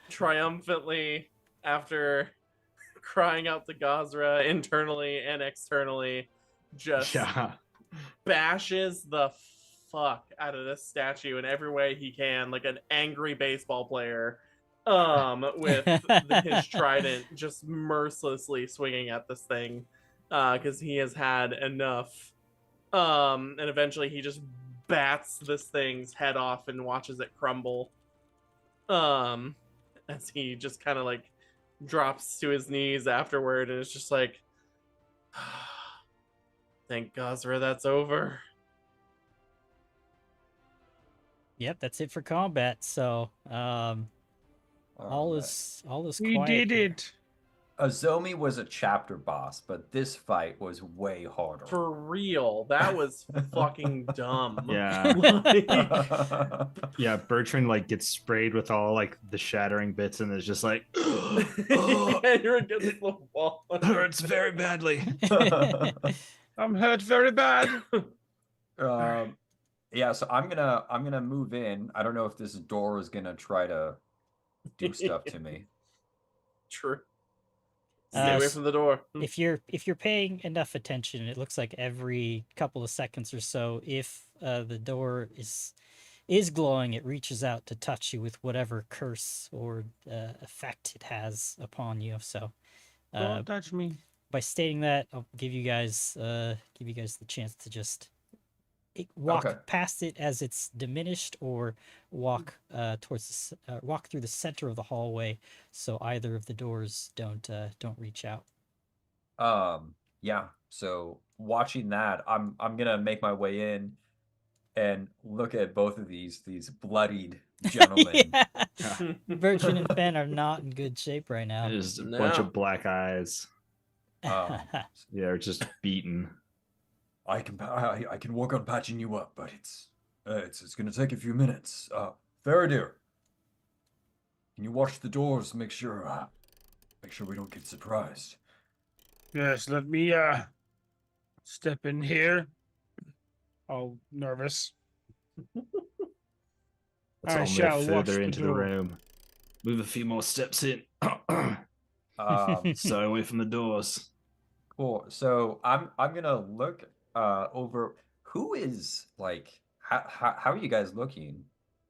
triumphantly, after crying out to Gosra internally and externally, just Yeah. bashes the fuck out of this statue in every way he can, like an angry baseball player, with his trident, just mercilessly swinging at this thing, because he has had enough. And eventually he just bats this thing's head off and watches it crumble, as he just kind of like drops to his knees afterward, and it's just like, thank Gosra, that's over. Yep, that's it for combat. So all Alright. is We quiet did here. it. Azomi was a chapter boss, but this fight was way harder. For real, that was fucking dumb. Yeah. Like, Yeah, Bertrand like gets sprayed with all like the shattering bits and is just like yeah, you're against the wall. hurts very badly. I'm hurt very bad. Yeah, so I'm gonna move in. I don't know if this door is gonna try to do stuff to me. True. Stay away from the door. If you're paying enough attention, it looks like every couple of seconds or so, if the door is glowing, it reaches out to touch you with whatever curse or effect it has upon you. So Don't touch me. by stating that, I'll give you guys the chance to just walk Okay. past it as it's diminished, or walk walk through the center of the hallway, so either of the doors don't reach out. Yeah. So watching that, I'm gonna make my way in and look at both of these bloodied gentlemen. Yeah. Bertrand and Fen are not in good shape right now. There's a bunch No. of black eyes. Um, Yeah, they're just beaten. I can work on patching you up, but it's gonna take a few minutes. Faradir, can you watch the doors? Make sure we don't get surprised. Yes, let me step in here. All nervous. Let's I all shall move watch further the into the door. room. Move a few more steps in. Stay away from the doors. Cool. So I'm gonna look over who is like how are you guys looking?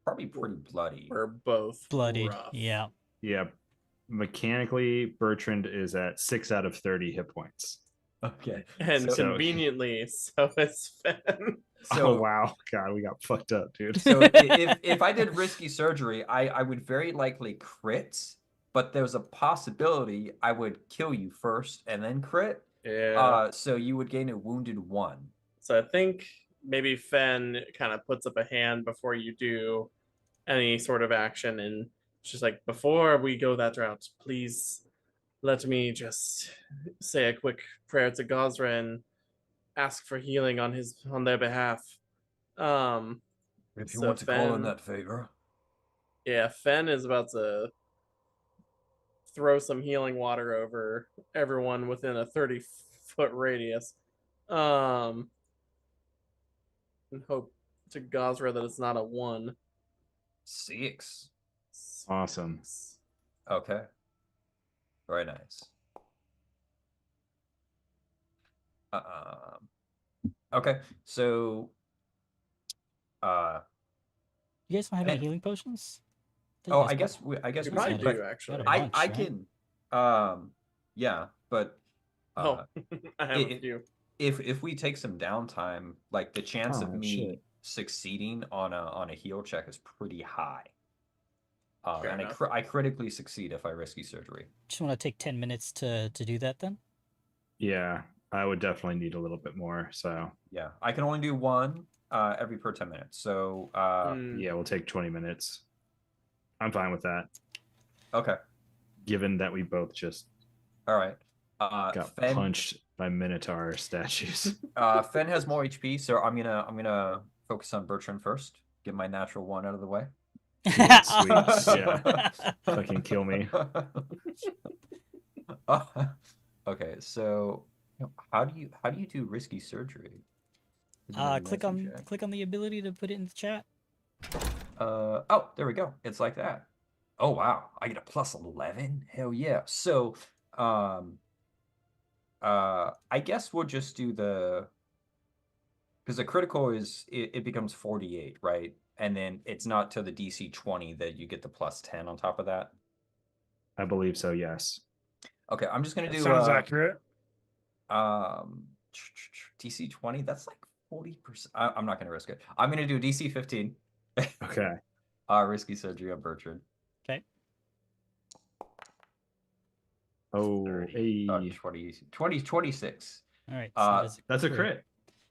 Probably pretty bloody. We're both Bloodied. rough. Yeah. Yeah. Mechanically, Bertrand is at 6 out of 30 hit points. Okay. And So- conveniently, so is Fen. So Oh wow. God, we got fucked up, dude. so if I did risky surgery, I would very likely crit, but there's a possibility I would kill you first and then crit. Yeah. So you would gain a wounded 1. So I think maybe Fen kind of puts up a hand before you do any sort of action, and she's like, before we go that route, please let me just say a quick prayer to Gosra and ask for healing on their behalf. If you So want to call in Fen- that favor. Yeah, Fen is about to throw some healing water over everyone within a 30-foot radius. And hope to Gosra that it's not a 1. 6. Awesome. Okay. Very nice. Okay, so You guys don't have any And- healing potions? oh, You I guys guess we We can, probably but do, actually. I- I bunch, right? can yeah, but Oh, I have a it- few. if we take some downtime, like the chance of Oh, me shit. succeeding on a heal check is pretty high. Fair And enough. I critically succeed if I risky surgery. just want to take 10 minutes to do that then? Yeah, I would definitely need a little bit more. So Yeah, I can only do 1 every per 10 minutes. So yeah, we'll take 20 minutes. I'm fine with that, okay, given that we both just all right. got Fen, punched by Minotaur statues. Fen has more HP, so I'm gonna focus on Bertrand first. Get my natural 1 out of the way. Yeah, sweet. Yeah. Fucking kill me. Okay, so how do you do risky surgery? Click on the ability to put it in the chat. Oh, there we go. It's like that. Oh wow, I get a plus 11. Hell yeah. So I guess we'll just do because the critical is it becomes 48, right? And then it's not till the DC 20 that you get the plus 10 on top of that. I believe so, yes. Okay, I'm just gonna That do sounds accurate. DC 20. That's like 40%. I'm not gonna risk it. I'm gonna do DC 15. Okay. Risky surgery on Bertrand. Okay. Oh, 30, hey. 20, 26. All right. That's a crit.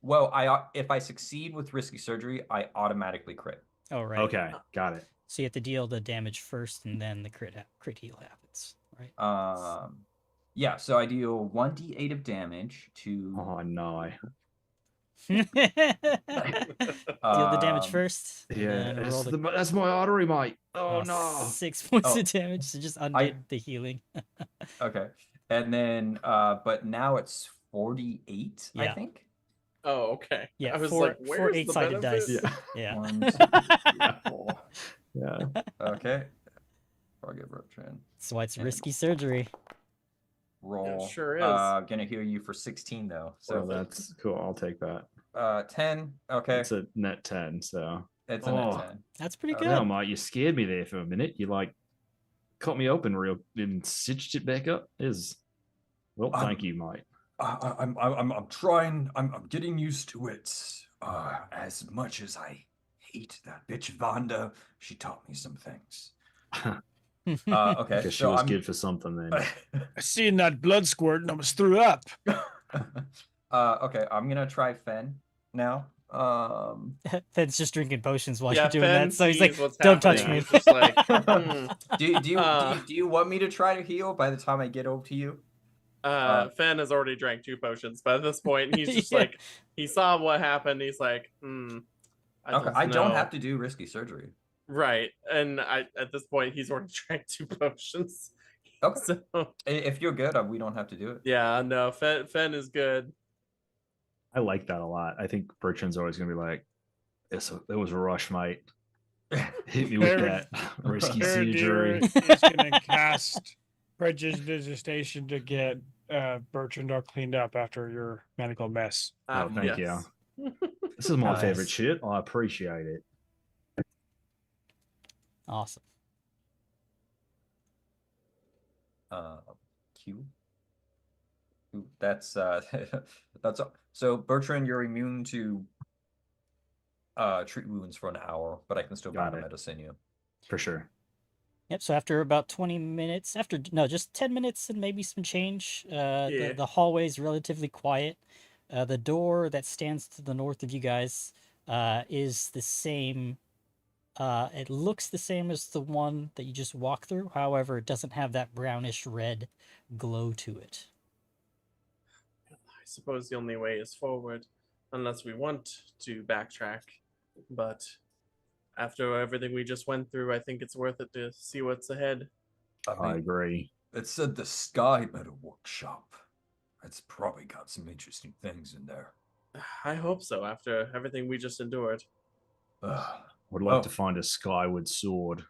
Well, if I succeed with risky surgery, I automatically crit. Oh, right. Okay, got it. So you have to deal the damage first, and then the crit heal happens, right? Yeah. So I deal 1d8 of damage to. Oh no. Deal the damage first, and Yeah, then roll that's my artery, mate. Oh no. 6 points Oh. of damage. So just undid the healing. Okay. And then, but now it's 48, I Yeah. think. Oh, okay. Yeah, I was four like, where's the 8-sided benefit? dice. Yeah. Yeah. 1, 2, 3, 4. Yeah. Okay. Forgive Bertrand. That's why it's And risky surgery. Roll. sure is. Gonna heal you for 16 though. So So that's cool. I'll take that. 10. Okay. It's a net 10. So It's a net 10. That's pretty Okay. good. now, mate, you scared me there for a minute. You like cut me open real and stitched it back up. Well, thank you, mate. I'm trying. I'm getting used to it. As much as I hate that bitch Vonda, she taught me some things. Okay. I guess she so was I'm good for something then. I seen that blood squirt and almost threw up. Okay, I'm gonna try Fen now. Fed's just drinking potions while Yeah, you're doing Fen that. So he's like, sees what's "Don't touch happening. me." He's just like, Do you want me to try to heal by the time I get over to you? Fen has already drank 2 potions, but at this point, he's just Yeah. like, he saw what happened. He's like, I don't have to do risky surgery. Right, and at this point, he's already drank 2 potions. Okay. So If you're good, we don't have to do it. yeah, no, Fen is good. I like that a lot. I think Bertrand's always gonna be like, it was a rush, mate. Hit me with Very- that risky Paradir surgery. is gonna cast prestidigitation to get Bertrand all cleaned up after your medical mess. Oh, thank yes. you. This is my Nice. favorite shit. I appreciate it. Awesome. Q. Ooh, that's that's all. So Bertrand, you're immune to treat wounds for an hour, but I can still Got bind it. medicine you. For sure. Yep. So after about 20 minutes, just 10 minutes and maybe some change, Yeah. the hallway is relatively quiet. The door that stands to the north of you guys is the same. It looks the same as the one that you just walked through. However, it doesn't have that brownish red glow to it. I suppose the only way is forward, unless we want to backtrack. But after everything we just went through, I think it's worth it to see what's ahead. I agree. It said the Sky Metal Workshop. It's probably got some interesting things in there. I hope so, after everything we just endured. Would like Oh. to find a skyward sword.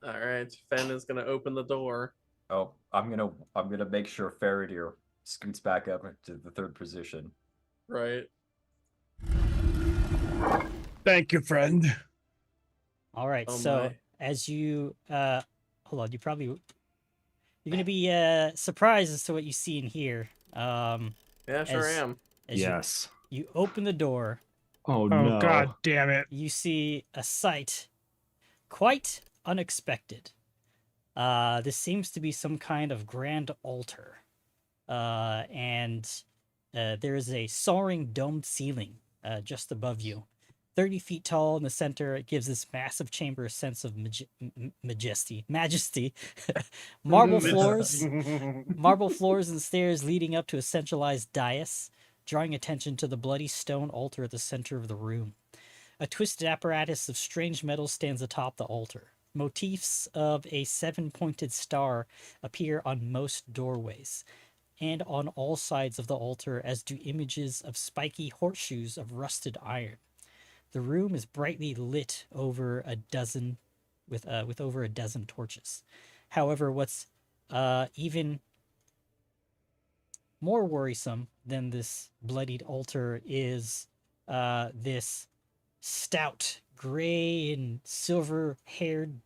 All right, Fen is gonna open the door. Oh, I'm gonna make sure Faradir scoots back up to the 3rd position. Right. Thank you, friend. All right. Oh so my. as you hold on, you're gonna be surprised as to what you see in here. Yeah, sure As- am. As Yes. you open the door, Oh, Oh no. god damn it. you see a sight quite unexpected. This seems to be some kind of grand altar. And there is a soaring domed ceiling just above you. 30 feet tall in the center, it gives this massive chamber a sense of majesty. Marble floors and stairs leading up to a centralized dais, drawing attention to the bloody stone altar at the center of the room. A twisted apparatus of strange metal stands atop the altar. Motifs of a 7-pointed star appear on most doorways and on all sides of the altar, as do images of spiky horseshoes of rusted iron. The room is brightly lit with over a dozen torches. However, what's even more worrisome than this bloodied altar is this stout, gray and silver-haired,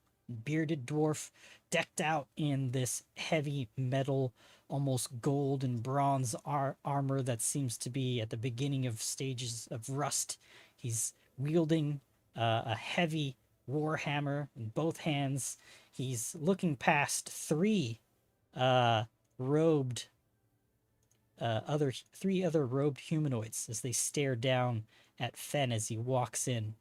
bearded dwarf decked out in this heavy metal, almost gold and bronze armor that seems to be at the beginning of stages of rust. He's wielding a heavy war hammer in both hands. He's looking past three other robed humanoids as they stare down at Fen as he walks in.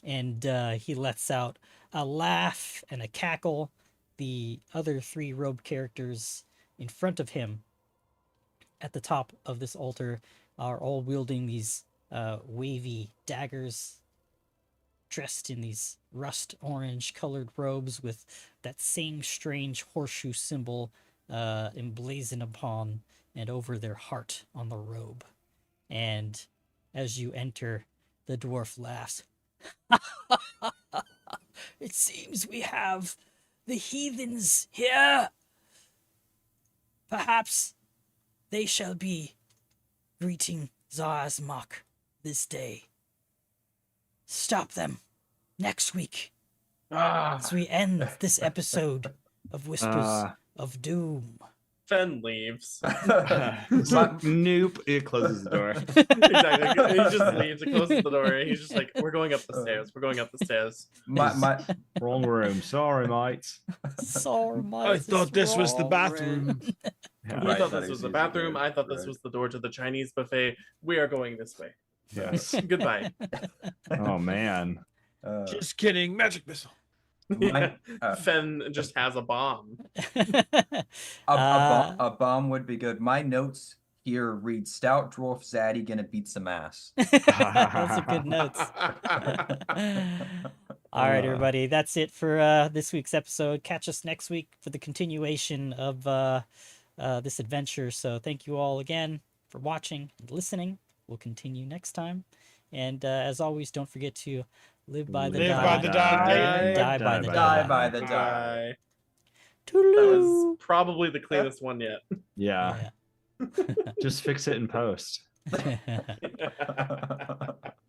And he lets out a laugh and a cackle. The other 3 robed characters in front of him at the top of this altar are all wielding these wavy daggers, dressed in these rust orange colored robes with that same strange horseshoe symbol emblazoned upon and over their heart on the robe. And as you enter, the dwarf laughs. It seems we have the heathens here. Perhaps they shall be greeting Zarazmak this day. Stop them next week as we end this episode of Whispers of Doom. Fen leaves. Nope. It closes the door. Exactly. He just leaves and closes the door. He's just like, we're going up the stairs. We're going up the stairs. my Wrong room. Sorry, mates. Sorry, I thought this was the wrong bathroom. Yeah. He Right, thought that this was is the usually bathroom. weird. I thought this Right. was the door to the Chinese buffet. We are going this way. Yes. Goodbye. Oh man. Just kidding. Magic missile. My- Fen just has a bomb. a bomb would be good. My notes here read stout dwarf zaddy gonna beat some ass. Those are good notes. All right, everybody. That's it for this week's episode. Catch us next week for the continuation of this adventure. So thank you all again for watching and listening. We'll continue next time. And as always, don't forget to live by the Live die. by the die. and die by the die. Die by the die. Bye. That Toodaloo. was probably the cleanest one yet. Yeah. Just fix it in post. Yeah.